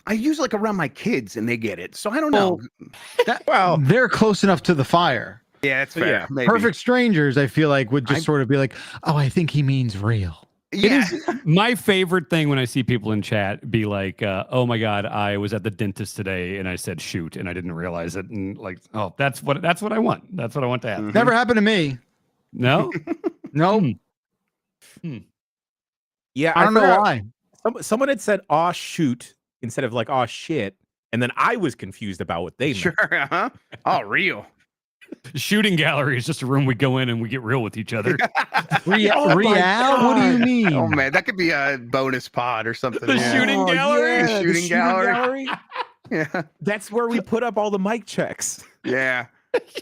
Speaker 4: I use like around my kids and they get it, so I don't know.
Speaker 2: They're close enough to the fire.
Speaker 4: Yeah, it's fair.
Speaker 3: Yeah.
Speaker 4: Maybe.
Speaker 2: Perfect strangers, I feel like would just sort of be like, oh, I think he means real.
Speaker 5: It is my favorite thing when I see people in chat be like, oh my God, I was at the dentist today and I said shoot and I didn't realize it. And like, oh, that's what I want. That's what I want to have.
Speaker 2: Never happened to me.
Speaker 5: No?
Speaker 2: No.
Speaker 3: Yeah.
Speaker 2: I don't know why.
Speaker 3: Someone had said aw shoot instead of like aw shit. And then I was confused about what they meant.
Speaker 4: Sure. Oh, real.
Speaker 5: Shooting gallery is just a room we go in and we get real with each other.
Speaker 2: Real? What do you mean?
Speaker 4: Oh man, that could be a bonus pod or something.
Speaker 5: The shooting gallery?
Speaker 4: The shooting gallery. Yeah.
Speaker 3: That's where we put up all the mic checks.
Speaker 4: Yeah.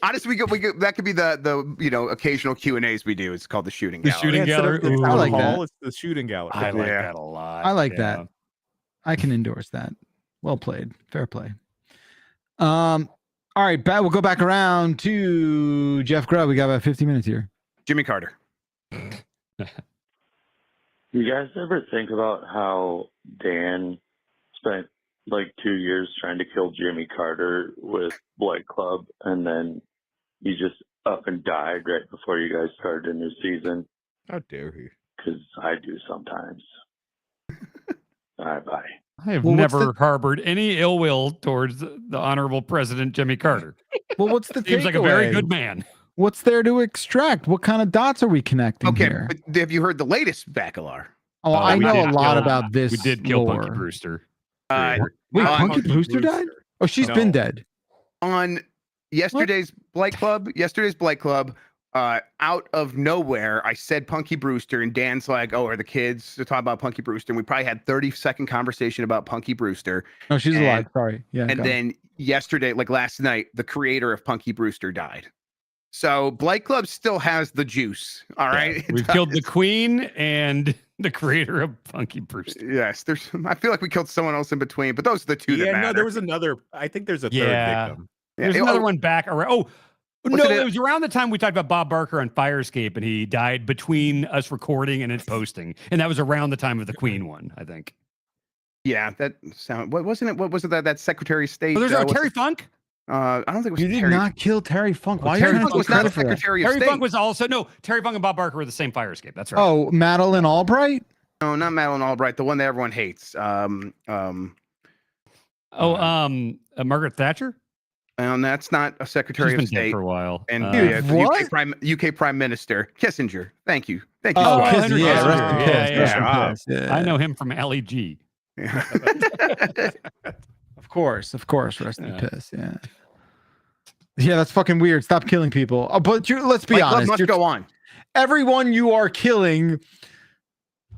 Speaker 4: Honestly, that could be the occasional Q&As we do. It's called the shooting gallery.
Speaker 5: Shooting gallery.
Speaker 3: It's
Speaker 2: I like that.
Speaker 3: It's the shooting gallery.
Speaker 5: I like that a lot.
Speaker 2: I like that. I can endorse that. Well played. Fair play. All right, we'll go back around to Jeff Grubb. We got about 50 minutes here.
Speaker 4: Jimmy Carter.
Speaker 10: You guys ever think about how Dan spent like 2 years trying to kill Jimmy Carter with Blood Club, and then he just up and died right before you guys started a new season?
Speaker 3: How dare he?
Speaker 10: Because I do sometimes. All right, bye.
Speaker 5: I have
Speaker 2: Well, what's
Speaker 5: never harbored any ill will towards the Honorable President Jimmy Carter.
Speaker 2: Well, what's the
Speaker 5: Seems like a very
Speaker 2: takeaway?
Speaker 5: good man.
Speaker 2: What's there to extract? What kind of dots are we connecting
Speaker 4: Okay,
Speaker 2: here?
Speaker 4: but have you heard the latest Bacalar?
Speaker 2: Oh, I
Speaker 5: we
Speaker 2: know
Speaker 5: did
Speaker 2: a lot
Speaker 5: kill-
Speaker 2: about this.
Speaker 5: We did kill
Speaker 2: lore.
Speaker 5: Punky Brewster.
Speaker 4: Uh,
Speaker 2: Wait,
Speaker 4: on-
Speaker 2: Punky Brewster died? Oh, she's been dead.
Speaker 4: On yesterday's Blight Club, out of nowhere, I said Punky Brewster, and Dan's like, "Oh, are the kids to talk about Punky Brewster?" And we probably had 30-second conversation about Punky Brewster.
Speaker 2: No, she's alive. Sorry. Yeah.
Speaker 4: And
Speaker 2: go.
Speaker 4: then yesterday, like last night, the creator of Punky Brewster died. So Blight Club still has the juice. All right,
Speaker 5: We've killed the queen and the creator of Punky Brewster.
Speaker 4: Yes, there's. I feel like we killed someone else in between, but those are the two that matter.
Speaker 3: no, there was another. I think there's a third
Speaker 5: Yeah.
Speaker 3: victim.
Speaker 5: There's another one back around. Oh,
Speaker 4: What's
Speaker 5: no,
Speaker 4: it-
Speaker 5: it was around the time we talked about Bob Barker on Firescape, and he died between us recording and it posting. And that was around the time of the Queen one, I think.
Speaker 4: Yeah, that sound. What wasn't it? What was it? That Secretary of State.
Speaker 5: Oh, there's
Speaker 4: what's
Speaker 5: Terry
Speaker 4: it?
Speaker 5: Funk?
Speaker 4: I don't think it was.
Speaker 2: You did
Speaker 4: Terry.
Speaker 2: not kill Terry Funk. Why
Speaker 4: Terry
Speaker 2: are you
Speaker 4: Funk
Speaker 2: trying
Speaker 4: was
Speaker 2: to
Speaker 4: not a
Speaker 2: credit for that?
Speaker 4: Secretary of
Speaker 5: Terry
Speaker 4: State.
Speaker 5: Funk was also Terry Funk and Bob Barker were the same Firescape. That's right.
Speaker 2: Oh, Madeline Albright?
Speaker 4: No, not Madeleine Albright. The one that everyone hates.
Speaker 5: Margaret Thatcher?
Speaker 4: And that's not a Secretary
Speaker 5: She's
Speaker 4: of
Speaker 5: been dead
Speaker 4: State.
Speaker 5: for a while.
Speaker 4: And
Speaker 2: Dude,
Speaker 4: the
Speaker 2: what?
Speaker 4: UK Prime Minister Kissinger. Thank you. Thank you.
Speaker 2: Oh,
Speaker 4: so much.
Speaker 5: Henry
Speaker 2: yeah,
Speaker 5: Kissinger.
Speaker 2: rest in peace.
Speaker 5: Yeah,
Speaker 2: Rest in
Speaker 4: yeah.
Speaker 2: peace. Yeah.
Speaker 5: I know him from Ali G.
Speaker 2: Of course. Rest in
Speaker 5: Yeah.
Speaker 2: piss. Yeah. Yeah, that's fucking weird. Stop killing people. But let's be
Speaker 4: Blight Club
Speaker 2: honest.
Speaker 4: must go on.
Speaker 2: Everyone you are killing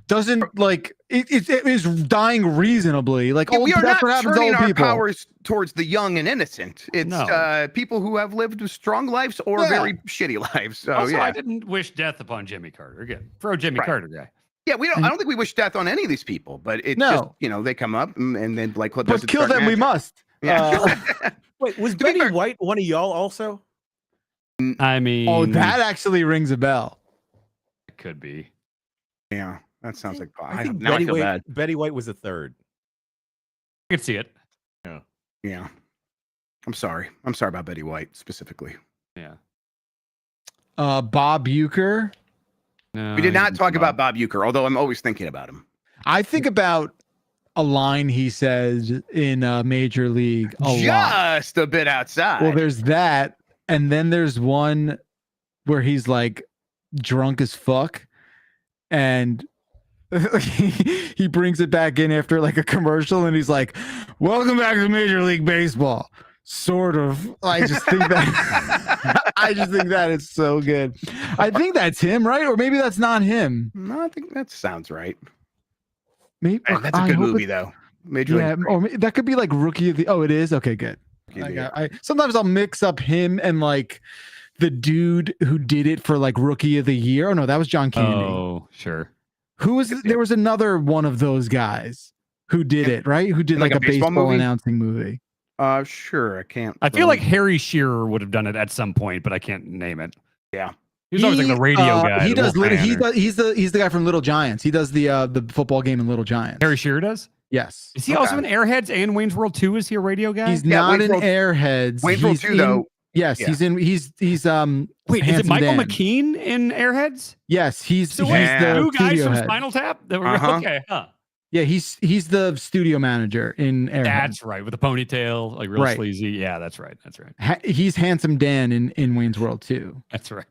Speaker 2: doesn't like it is dying reasonably. Like
Speaker 4: Yeah, we are
Speaker 2: that's
Speaker 4: not
Speaker 2: what happens to
Speaker 4: turning
Speaker 2: old
Speaker 4: our
Speaker 2: people.
Speaker 4: powers towards the young and innocent. It's
Speaker 5: No.
Speaker 4: people who have lived strong lives or
Speaker 2: Yeah.
Speaker 4: very shitty lives. So
Speaker 5: Also,
Speaker 4: yeah,
Speaker 5: I didn't wish death upon Jimmy Carter. Again, pro Jimmy
Speaker 4: Right.
Speaker 5: Carter guy.
Speaker 4: yeah. We don't. I don't think we wish death on any of these people. But it's
Speaker 2: No.
Speaker 4: just they come up and then Blight Club does
Speaker 2: But
Speaker 4: its
Speaker 2: kill
Speaker 4: dark
Speaker 2: them we
Speaker 4: magic.
Speaker 2: must.
Speaker 4: Yeah.
Speaker 3: Wait, was
Speaker 4: To be
Speaker 3: Betty
Speaker 4: fair-
Speaker 3: White one of y'all also?
Speaker 5: I mean,
Speaker 2: Oh, that actually rings a bell.
Speaker 5: could be.
Speaker 4: Yeah, that sounds like.
Speaker 3: I think
Speaker 4: now I feel
Speaker 3: White,
Speaker 4: bad.
Speaker 3: Betty White was a third.
Speaker 5: I could see it.
Speaker 4: Yeah, I'm sorry. I'm sorry about Betty White specifically.
Speaker 5: Yeah.
Speaker 2: Bob Uecker.
Speaker 5: No,
Speaker 4: We did
Speaker 5: he
Speaker 4: not
Speaker 5: didn't
Speaker 4: talk
Speaker 5: come
Speaker 4: about
Speaker 5: up.
Speaker 4: Bob Uecker, although I'm always thinking about him.
Speaker 2: I think about a line he says in Major League a lot.
Speaker 4: Just a bit outside.
Speaker 2: Well, there's that, and then there's one where he's like drunk as fuck, and he brings it back in after like a commercial, and he's like, "Welcome back to Major League Baseball." Sort of. I just think that I just think that it's so good. I think that's him, right? Or maybe that's not him.
Speaker 4: No, I think that sounds right.
Speaker 2: Maybe
Speaker 4: Man, that's a
Speaker 2: I
Speaker 4: good
Speaker 2: hope
Speaker 4: movie,
Speaker 2: it-
Speaker 4: though. Major
Speaker 2: Yeah,
Speaker 4: League.
Speaker 2: or that could be like Rookie of the. Oh, it is. Okay, good. I sometimes I'll mix up him and like the dude who did it for like Rookie of the Year. Oh no, that was John Candy.
Speaker 5: Oh, sure.
Speaker 2: Who was there was another one of those guys who did it, right? Who did
Speaker 4: in
Speaker 2: like
Speaker 4: like
Speaker 2: a
Speaker 4: a baseball
Speaker 2: baseball
Speaker 4: movie?
Speaker 2: announcing movie.
Speaker 4: Sure, I can't.
Speaker 5: I feel like Harry Shearer would have done it at some point, but I can't name it.
Speaker 4: Yeah.
Speaker 5: He was always like the radio guy.
Speaker 2: He
Speaker 5: the
Speaker 2: does
Speaker 5: Wolfman,
Speaker 2: he
Speaker 5: or-
Speaker 2: does he's the guy from Little Giants. He does the football game in Little Giants.
Speaker 5: Harry Shearer does?
Speaker 2: Yes.
Speaker 5: Is he also in Airheads and Wayne's World 2? Is he a radio guy?
Speaker 2: He's
Speaker 4: Yeah,
Speaker 2: not
Speaker 4: Wayne's
Speaker 2: in
Speaker 4: World-
Speaker 2: Airheads.
Speaker 4: Wayne's World
Speaker 2: He's
Speaker 4: 2
Speaker 2: in-
Speaker 4: though.
Speaker 2: Yes,
Speaker 4: Yeah.
Speaker 2: he's
Speaker 5: Wait, is it
Speaker 2: Handsome
Speaker 5: Michael
Speaker 2: Dan.
Speaker 5: McKean in Airheads?
Speaker 2: Yes, he's
Speaker 5: So
Speaker 2: he's
Speaker 5: wait,
Speaker 4: Yeah.
Speaker 2: the
Speaker 5: two guys
Speaker 2: studio
Speaker 5: from
Speaker 2: head.
Speaker 5: Spinal Tap? That were
Speaker 4: Uh-huh.
Speaker 5: okay, huh?
Speaker 2: Yeah, he's the studio manager in Airheads.
Speaker 5: That's right, with a ponytail, like real
Speaker 2: Right.
Speaker 5: sleazy. Yeah, that's right. That's right.
Speaker 2: He's Handsome Dan in Wayne's World too.
Speaker 5: That's right.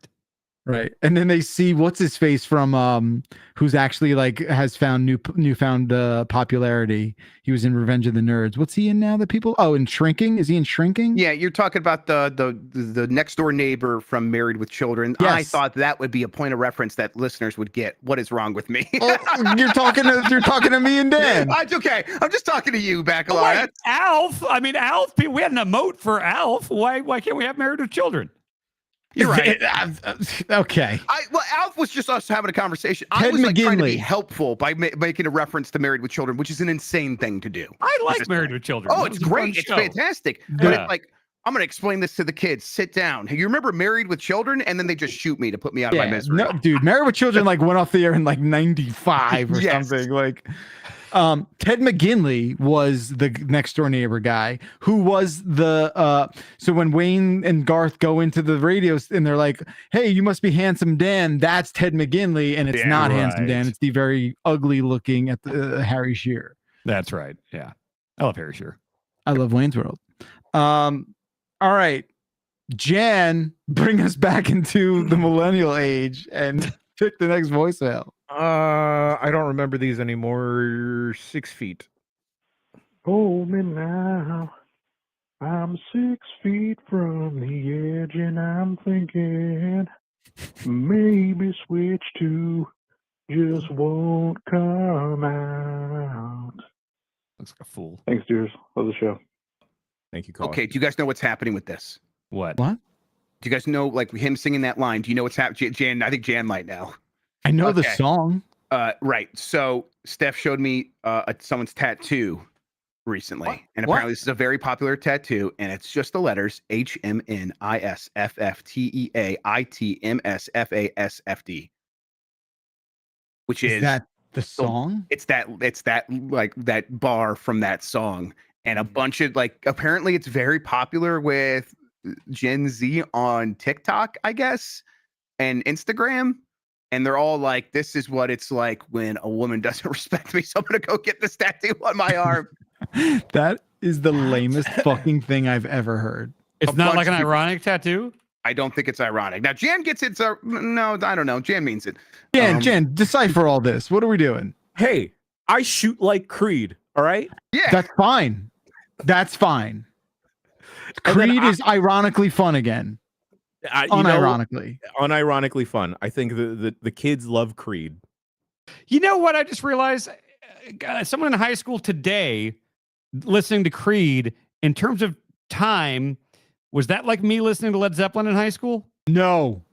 Speaker 2: Right. And then they see what's his face from who's actually like has found newfound popularity. He was in Revenge of the Nerds. What's he in now that people in Shrinking? Is he in Shrinking?
Speaker 4: Yeah, you're talking about the next door neighbor from Married with Children. I
Speaker 2: Yes.
Speaker 4: thought that would be a point of reference that listeners would get. What is wrong with me?
Speaker 2: Oh, you're talking to me and Dan.
Speaker 4: It's okay. I'm just talking to you,
Speaker 5: Oh,
Speaker 4: Bacalar.
Speaker 5: wait, Alf. I mean, Alf. We had an emote for Alf. Why can't we have Married with Children?
Speaker 4: You're right.
Speaker 2: Okay.
Speaker 4: Well, Alf was just us having a conversation. I
Speaker 2: Ted
Speaker 4: was like trying to be
Speaker 2: McGinley.
Speaker 4: helpful by making a reference to Married with Children, which is an insane thing to do.
Speaker 5: I like
Speaker 4: Just-
Speaker 5: Married with Children.
Speaker 4: Oh,
Speaker 5: That
Speaker 4: it's
Speaker 5: was a fun
Speaker 4: great. It's
Speaker 5: show.
Speaker 4: fantastic.
Speaker 5: Yeah.
Speaker 4: But it's like, I'm going to explain this to the kids. Sit down. Hey, you remember Married with Children? And then they just shoot me to put me out of my misery.
Speaker 2: No, dude, Married with Children like went off the air in like 95 or
Speaker 4: Yes.
Speaker 2: something. Like Ted McGinley was the next door neighbor guy who was the so when Wayne and Garth go into the radios and they're like, "Hey, you must be Handsome Dan." That's Ted McGinley, and it's
Speaker 4: Yeah,
Speaker 2: not Handsome
Speaker 5: right.
Speaker 2: Dan. It's the very ugly looking at the Harry Shearer.
Speaker 5: That's right. Yeah. I love Harry Shearer.
Speaker 2: I love Wayne's World. All right. Jan, bring us back into the millennial age and pick the next voicemail.
Speaker 3: I don't remember these anymore. 6 feet.
Speaker 6: Hold me now. I'm 6 feet from the edge, and I'm thinking maybe switch to just won't come out.
Speaker 5: Looks like a fool.
Speaker 6: Thanks, dears. Love the show.
Speaker 3: Thank you, Colin.
Speaker 4: Okay, do you guys know what's happening with this?
Speaker 5: What?
Speaker 2: What?
Speaker 4: Do you guys know, like, him singing that line? Do you know what's happening? Jan, I think Jan might know.
Speaker 2: I know the
Speaker 4: Okay.
Speaker 2: song.
Speaker 4: Right. So Steph showed me someone's tattoo recently,
Speaker 2: What?
Speaker 4: and
Speaker 2: What?
Speaker 4: apparently this is a very popular tattoo, and it's just the letters HMNISFFTEAITMSFASFD, which
Speaker 2: Is
Speaker 4: is
Speaker 2: that the song?
Speaker 4: it's that like that bar from that song, and a bunch of like apparently it's very popular with Gen Z on TikTok, I guess, and Instagram. And they're all like, this is what it's like when a woman doesn't respect me. So I'm going to go get this tattoo on my arm.
Speaker 2: That is the lamest fucking thing I've ever heard.
Speaker 5: It's
Speaker 4: A
Speaker 5: not
Speaker 4: bunch
Speaker 5: like an
Speaker 4: of people-
Speaker 5: ironic tattoo?
Speaker 4: I don't think it's ironic. Now, Jan gets it. No, I don't know. Jan means it.
Speaker 2: Jan, decipher all this. What are we doing?
Speaker 3: Hey, I shoot like Creed. All right.
Speaker 4: Yeah.
Speaker 2: That's fine. That's fine. Creed is ironically fun again. Unironically.
Speaker 3: Unironically fun. I think the kids love Creed.
Speaker 5: You know what? I just realized someone in high school today listening to Creed, in terms of time, was that like me listening to Led Zeppelin in high school?
Speaker 2: No.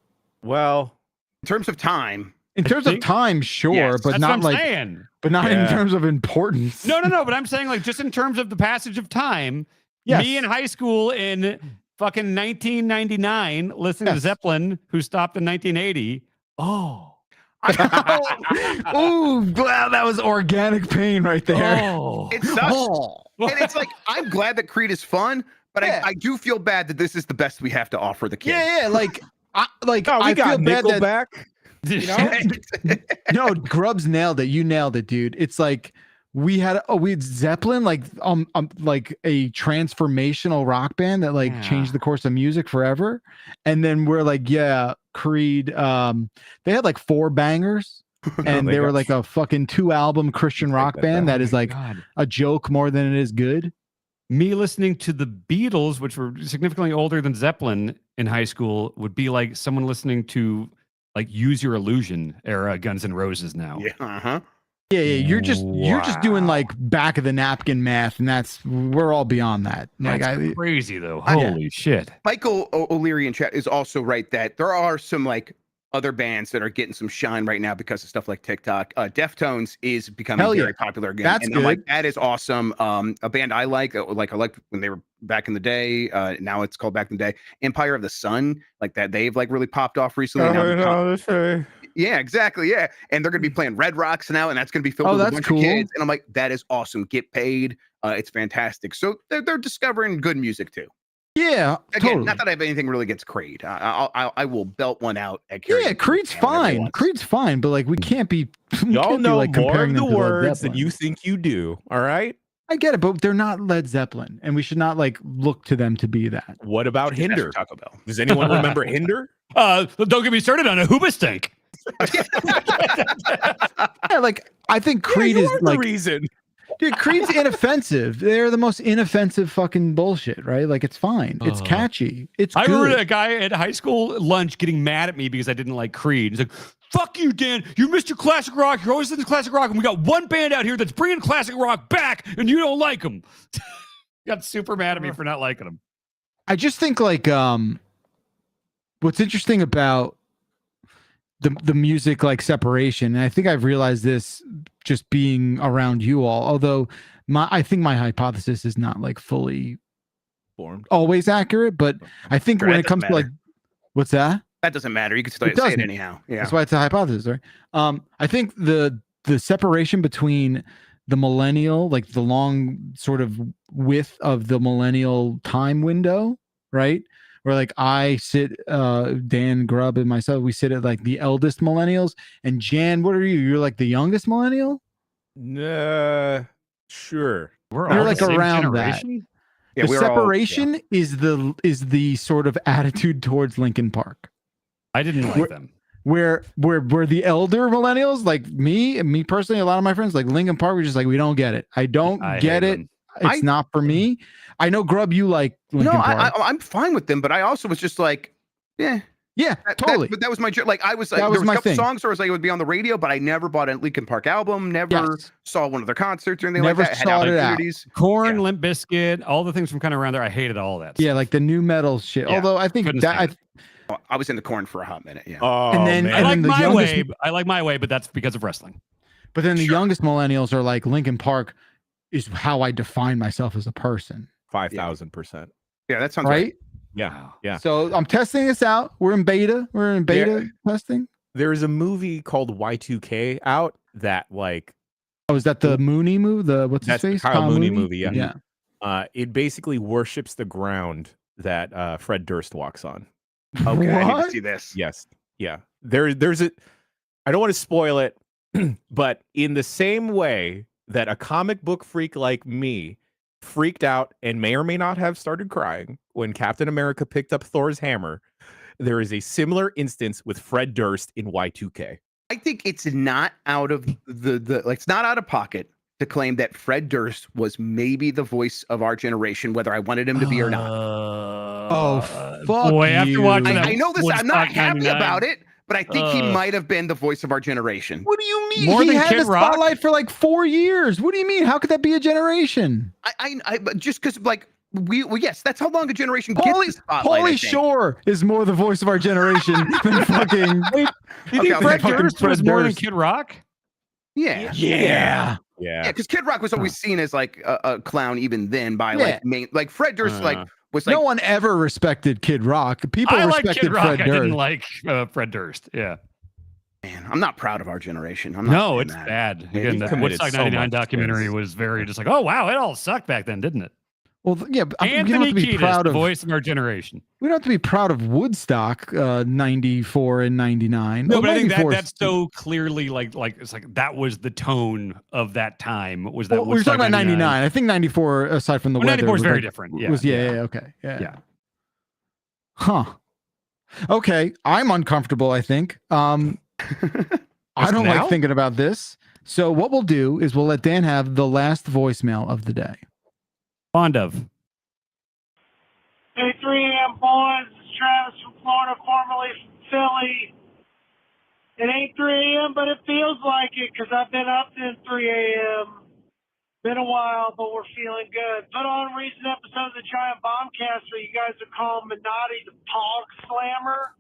Speaker 3: Well,
Speaker 4: in terms of time.
Speaker 2: In terms of time, sure,
Speaker 4: Yes.
Speaker 2: but
Speaker 5: That's
Speaker 2: not
Speaker 5: what I'm
Speaker 2: like
Speaker 5: saying.
Speaker 2: but not in
Speaker 3: Yeah.
Speaker 2: terms of importance.
Speaker 5: No, but I'm saying like just in terms of the passage of time,
Speaker 2: Yes.
Speaker 5: me in high school in fucking 1999 listening to
Speaker 2: Yes.
Speaker 5: Zeppelin, who stopped in 1980. Oh.
Speaker 2: Ooh, wow, that was organic pain right there.
Speaker 5: Oh.
Speaker 4: It sucks.
Speaker 2: Oh.
Speaker 4: And it's like, I'm glad that Creed is fun, but
Speaker 2: Yeah.
Speaker 4: I do feel bad that this is the best we have to offer the kids.
Speaker 2: Yeah, like I
Speaker 3: we
Speaker 2: feel
Speaker 3: got
Speaker 2: bad that
Speaker 3: Nickelback. You know?
Speaker 2: no, Grubbs nailed it. You nailed it, dude. It's like we had Zeppelin, like a transformational rock band that like changed the course of music forever. And then we're like, yeah, Creed. They had like 4 bangers, and they were like a fucking 2-album Christian rock band that is like a joke more than it is good.
Speaker 5: Me listening to the Beatles, which were significantly older than Zeppelin in high school, would be like someone listening to like Use Your Illusion era Guns N' Roses now.
Speaker 4: Yeah. Uh-huh.
Speaker 2: Yeah, you're just doing like back of the napkin math, and we're all beyond that.
Speaker 5: That's crazy though. Holy shit.
Speaker 4: Michael O'Leary in chat is also right that there are some like other bands that are getting some shine right now because of stuff like TikTok. Deftones is becoming very popular again.
Speaker 2: That's
Speaker 4: and
Speaker 2: good.
Speaker 4: I'm like, that is awesome. A band I like when they were back in the day. Now it's called back in the day. Empire of the Sun, like that. They've like really popped off recently. Yeah, exactly. Yeah. And they're going to be playing Red Rocks now, and that's going to be filled with a bunch of kids. And I'm like, that is awesome. Get paid. It's fantastic. So they're discovering good music too.
Speaker 2: Yeah,
Speaker 4: Again,
Speaker 2: totally.
Speaker 4: not that I have anything really against Creed. I will belt one out at
Speaker 2: Yeah, Creed's fine. Creed's fine, but like we can't be.
Speaker 3: Y'all know
Speaker 2: like
Speaker 3: more
Speaker 2: comparing
Speaker 3: of the
Speaker 2: them to Led
Speaker 3: words than
Speaker 2: Zeppelin.
Speaker 3: you think you do. All right.
Speaker 2: I get it, but they're not Led Zeppelin, and we should not like look to them to be like.
Speaker 3: What about Hinder?
Speaker 4: Taco Bell.
Speaker 3: Does anyone remember Hinder?
Speaker 5: Don't get me started on a Hoobastank.
Speaker 2: Yeah, like I think Creed is
Speaker 3: the
Speaker 2: like
Speaker 3: reason.
Speaker 2: Dude, Creed's inoffensive. They're the most inoffensive fucking bullshit, right? Like it's fine. It's catchy. It's
Speaker 5: I
Speaker 2: good.
Speaker 5: remember a guy at high school lunch getting mad at me because I didn't like Creed. He's like, fuck you, Dan. You missed your classic rock. You're always listening to classic rock. And we got one band out here that's bringing classic rock back, and you don't like them. Got super mad at me for not liking them.
Speaker 2: I just think like what's interesting about the music like separation, and I think I've realized this just being around you all, although I think my hypothesis is not like fully
Speaker 3: formed,
Speaker 2: always accurate, but I think when it comes to like what's that?
Speaker 4: That doesn't matter. You can still say it anyhow. Yeah.
Speaker 2: That's why it's a hypothesis, right? I think the separation between the millennial, like the long sort of width of the millennial time window, right? Where like I sit, Dan, Grubb, and myself, we sit at like the eldest millennials. And Jan, what are you? You're like the youngest millennial?
Speaker 3: Sure.
Speaker 5: We're
Speaker 2: You're
Speaker 5: all
Speaker 2: like
Speaker 5: the same
Speaker 2: around
Speaker 5: generation?
Speaker 4: Yeah,
Speaker 2: the
Speaker 4: we're all-
Speaker 2: separation is the sort of attitude towards Linkin Park.
Speaker 5: I didn't like them.
Speaker 2: Where the elder millennials, like me personally, a lot of my friends, like Linkin Park, were just like, we don't get it. I don't get
Speaker 5: hate
Speaker 2: it.
Speaker 5: them.
Speaker 2: It's not for me. I know, Grub, you like Linkin Park.
Speaker 4: I'm fine with them, but I also was just like, yeah.
Speaker 2: Yeah, totally.
Speaker 4: But that was my like. I was like,
Speaker 2: That
Speaker 4: there
Speaker 2: was
Speaker 4: was
Speaker 2: my
Speaker 4: a couple
Speaker 2: thing.
Speaker 4: songs where I was like, it would be on the radio, but I never bought a Linkin Park album. Never saw one of their concerts or anything
Speaker 2: Never
Speaker 4: like that. Had
Speaker 2: sought it out.
Speaker 4: opportunities.
Speaker 5: Korn, Limp Bizkit, all the things from kind of around there. I hated all that.
Speaker 2: Yeah, like the new metal shit.
Speaker 4: Yeah.
Speaker 2: Although I think
Speaker 5: Couldn't
Speaker 2: that
Speaker 5: stand
Speaker 4: I was in the Korn for a hot minute. Yeah.
Speaker 3: Oh,
Speaker 2: And then-
Speaker 3: man.
Speaker 5: I like
Speaker 2: the
Speaker 5: my
Speaker 2: youngest-
Speaker 5: way. I like my way, but that's because of wrestling.
Speaker 2: but then the youngest millennials are like, Linkin Park is how I define myself as a person.
Speaker 3: 5,000%.
Speaker 4: Yeah, that sounds right.
Speaker 2: Right?
Speaker 3: Yeah. Yeah.
Speaker 2: So I'm testing this out. We're in beta. Testing.
Speaker 3: There is a movie called Y2K out that like
Speaker 2: Oh, is that the Mooney movie? The what's his
Speaker 3: that's the
Speaker 2: face?
Speaker 3: Kyle Mooney movie. Yeah.
Speaker 2: Yeah.
Speaker 3: It basically worships the ground that Fred Durst walks on.
Speaker 4: Okay, I need
Speaker 2: What?
Speaker 4: to see this.
Speaker 3: Yes. Yeah. There's a I don't want to spoil it, but in the same way that a comic book freak like me freaked out and may or may not have started crying when Captain America picked up Thor's hammer, there is a similar instance with Fred Durst in Y2K.
Speaker 4: I think it's not out of the like it's not out of pocket to claim that Fred Durst was maybe the voice of our generation, whether I wanted him to be or not.
Speaker 2: Oh, fuck
Speaker 5: boy! After
Speaker 2: you.
Speaker 5: watching that,
Speaker 4: I know this. I'm not
Speaker 5: Woodstock
Speaker 4: happy
Speaker 5: 99.
Speaker 4: about it, but I think he might have been the voice of our generation.
Speaker 2: What do you mean?
Speaker 5: More
Speaker 2: He
Speaker 5: than
Speaker 2: had
Speaker 5: Kid
Speaker 2: the
Speaker 5: Rock?
Speaker 2: spotlight for like 4 years. What do you mean? How could that be a generation?
Speaker 4: I but just because like well, yes, that's how long a generation gets the spotlight. I
Speaker 2: Pauly
Speaker 4: think.
Speaker 2: Shore is more the voice of our generation than fucking.
Speaker 5: You
Speaker 4: Okay,
Speaker 5: think
Speaker 4: I'll
Speaker 5: Fred
Speaker 4: take it.
Speaker 5: Durst was
Speaker 2: Fred
Speaker 5: more than
Speaker 2: Durst.
Speaker 5: Kid Rock?
Speaker 4: Yeah.
Speaker 2: Yeah.
Speaker 3: Yeah.
Speaker 4: Because Kid Rock was always seen as like a clown even then by
Speaker 2: Yeah.
Speaker 4: like Fred Durst was like
Speaker 2: No one ever respected Kid Rock. People
Speaker 5: I like
Speaker 2: respected
Speaker 5: Kid Rock.
Speaker 2: Fred
Speaker 5: I
Speaker 2: Durst.
Speaker 5: didn't like Fred Durst. Yeah.
Speaker 4: man, I'm not proud of our generation. I'm not
Speaker 5: No,
Speaker 4: doing
Speaker 5: it's
Speaker 4: that.
Speaker 5: bad.
Speaker 3: Yeah,
Speaker 5: Again,
Speaker 3: he
Speaker 5: the
Speaker 3: committed
Speaker 5: Woodstock
Speaker 3: so
Speaker 5: 99
Speaker 3: much
Speaker 5: documentary
Speaker 3: sins.
Speaker 5: was very just like, oh wow, it all sucked back then, didn't it?
Speaker 2: Well, yeah, but we don't
Speaker 5: Anthony
Speaker 2: have to be
Speaker 5: Kiedis,
Speaker 2: proud
Speaker 5: the
Speaker 2: of.
Speaker 5: voice of our generation.
Speaker 2: We don't have to be proud of Woodstock, 94 and 99.
Speaker 5: No,
Speaker 2: Well,
Speaker 5: but I think
Speaker 2: 94 is-
Speaker 5: that's so clearly like it's like that was the tone of that time. Was that
Speaker 2: Well, we were
Speaker 5: Woodstock
Speaker 2: talking about 99. I think 94, aside from the
Speaker 5: Well,
Speaker 2: weather,
Speaker 5: 94 is
Speaker 2: was
Speaker 5: very
Speaker 2: like-
Speaker 5: different. Yeah,
Speaker 2: was
Speaker 5: yeah.
Speaker 2: okay. Yeah.
Speaker 5: Yeah.
Speaker 2: Huh. Okay, I'm uncomfortable, I think. I don't
Speaker 5: now?
Speaker 2: like thinking about this. So what we'll do is we'll let Dan have the last voicemail of the day.
Speaker 5: Fond of.
Speaker 11: Hey, 3AM boys, it's Travis from Florida, formerly from Philly. It ain't 3 a.m., but it feels like it because I've been up since 3 a.m. Been a while, but we're feeling good. Put on a recent episode of the Giant Bombcast where you guys are calling Minotti the POG Slammer.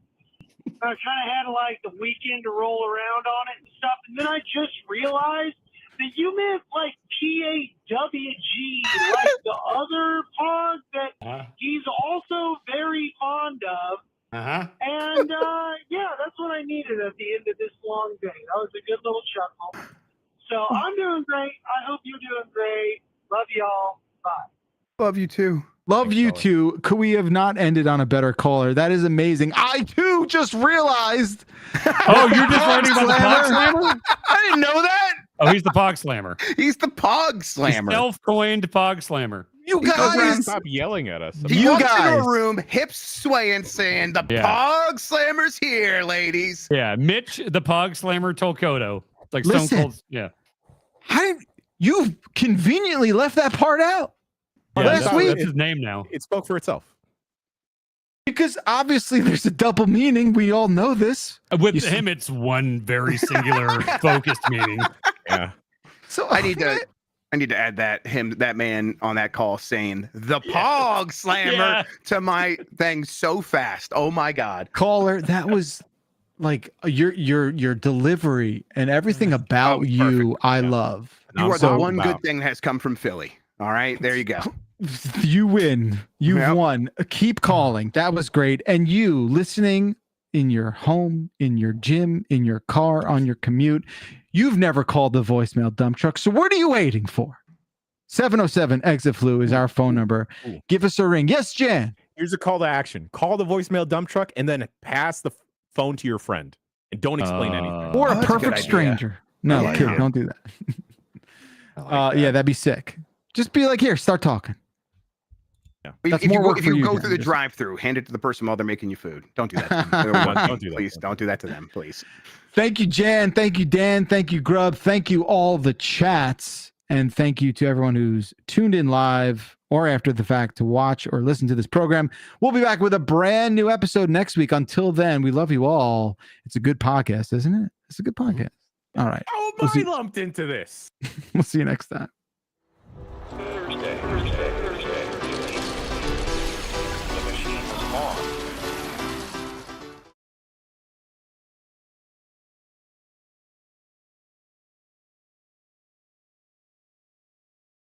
Speaker 11: I kind of had like the weekend to roll around on it and stuff, and then I just realized that you meant like PAWG, like the other POG that he's also very fond of. And yeah, that's what I needed at the end of this long day. That was a good little chuckle. So I'm doing great. I hope you're doing great. Love y'all. Bye.
Speaker 4: Love you too.
Speaker 2: Love you too. Could we have not ended on a better caller? That is amazing. I too just realized.
Speaker 5: Oh, you're just learning about the POG Slammer?
Speaker 2: I didn't know that.
Speaker 5: Oh, he's the POG Slammer.
Speaker 4: He's the POG Slammer.
Speaker 5: Self-coined POG Slammer.
Speaker 2: You
Speaker 4: He goes around-
Speaker 2: guys.
Speaker 3: Stop yelling at us.
Speaker 4: He
Speaker 2: You
Speaker 4: walks into
Speaker 2: guys.
Speaker 4: a room, hips swaying, saying, "The
Speaker 5: Yeah.
Speaker 4: POG Slammer's here, ladies."
Speaker 5: Yeah, Mitch, the POG Slammer Tolkoto. Like Stone
Speaker 2: Listen.
Speaker 5: Cold. Yeah.
Speaker 2: How did you conveniently left that part out?
Speaker 5: Yeah,
Speaker 2: Last
Speaker 5: that's,
Speaker 2: week.
Speaker 5: that's his name now.
Speaker 3: It spoke for itself.
Speaker 2: Because obviously there's a double meaning. We all know this.
Speaker 5: With
Speaker 2: You
Speaker 5: him, it's one very singular, focused meaning.
Speaker 3: Yeah.
Speaker 2: So
Speaker 4: I need to add that man on that call saying the POG Slammer
Speaker 5: Yeah.
Speaker 4: to my thing so fast. Oh my God.
Speaker 2: caller, that was like your delivery and everything about
Speaker 4: Oh,
Speaker 2: you.
Speaker 4: perfect.
Speaker 2: I
Speaker 3: Yeah.
Speaker 2: love.
Speaker 4: You are
Speaker 3: So
Speaker 4: the one
Speaker 3: about-
Speaker 4: good thing that has come from Philly. All right, there you go.
Speaker 2: You win. You've
Speaker 4: Yep.
Speaker 2: won. Keep calling. That was great. And you listening in your home, in your gym, in your car, on your commute. You've never called the voicemail dump truck. So what are you waiting for? 707 exit flu is our phone number.
Speaker 3: Ooh.
Speaker 2: Give us a ring. Yes, Jan.
Speaker 3: Here's a call to action. Call the voicemail dump truck and then pass the phone to your friend and don't explain anything.
Speaker 2: Or
Speaker 4: Oh,
Speaker 2: a
Speaker 4: that's a good
Speaker 2: perfect
Speaker 4: idea.
Speaker 2: stranger. No,
Speaker 4: Yeah.
Speaker 2: kid, don't do that. Yeah, that'd be sick. Just be like, here, start talking.
Speaker 3: Yeah.
Speaker 2: That's
Speaker 4: if
Speaker 2: more
Speaker 4: you,
Speaker 2: work
Speaker 4: if
Speaker 2: for
Speaker 4: you
Speaker 2: you,
Speaker 4: go
Speaker 2: Jen,
Speaker 4: through the
Speaker 2: just-
Speaker 4: drive-through, hand it to the person while they're making you food. Don't do that. To them.
Speaker 3: Don't do that.
Speaker 4: Please, don't do that to them, please.
Speaker 2: Thank you, Jan. Thank you, Dan. Thank you, Grub. Thank you, all the chats. And thank you to everyone who's tuned in live or after the fact to watch or listen to this program. We'll be back with a brand new episode next week. Until then, we love you all. It's a good podcast, isn't it? It's a good podcast. All right.
Speaker 3: How am
Speaker 2: We'll
Speaker 3: I
Speaker 2: see-
Speaker 3: lumped into this?
Speaker 2: We'll see you next time.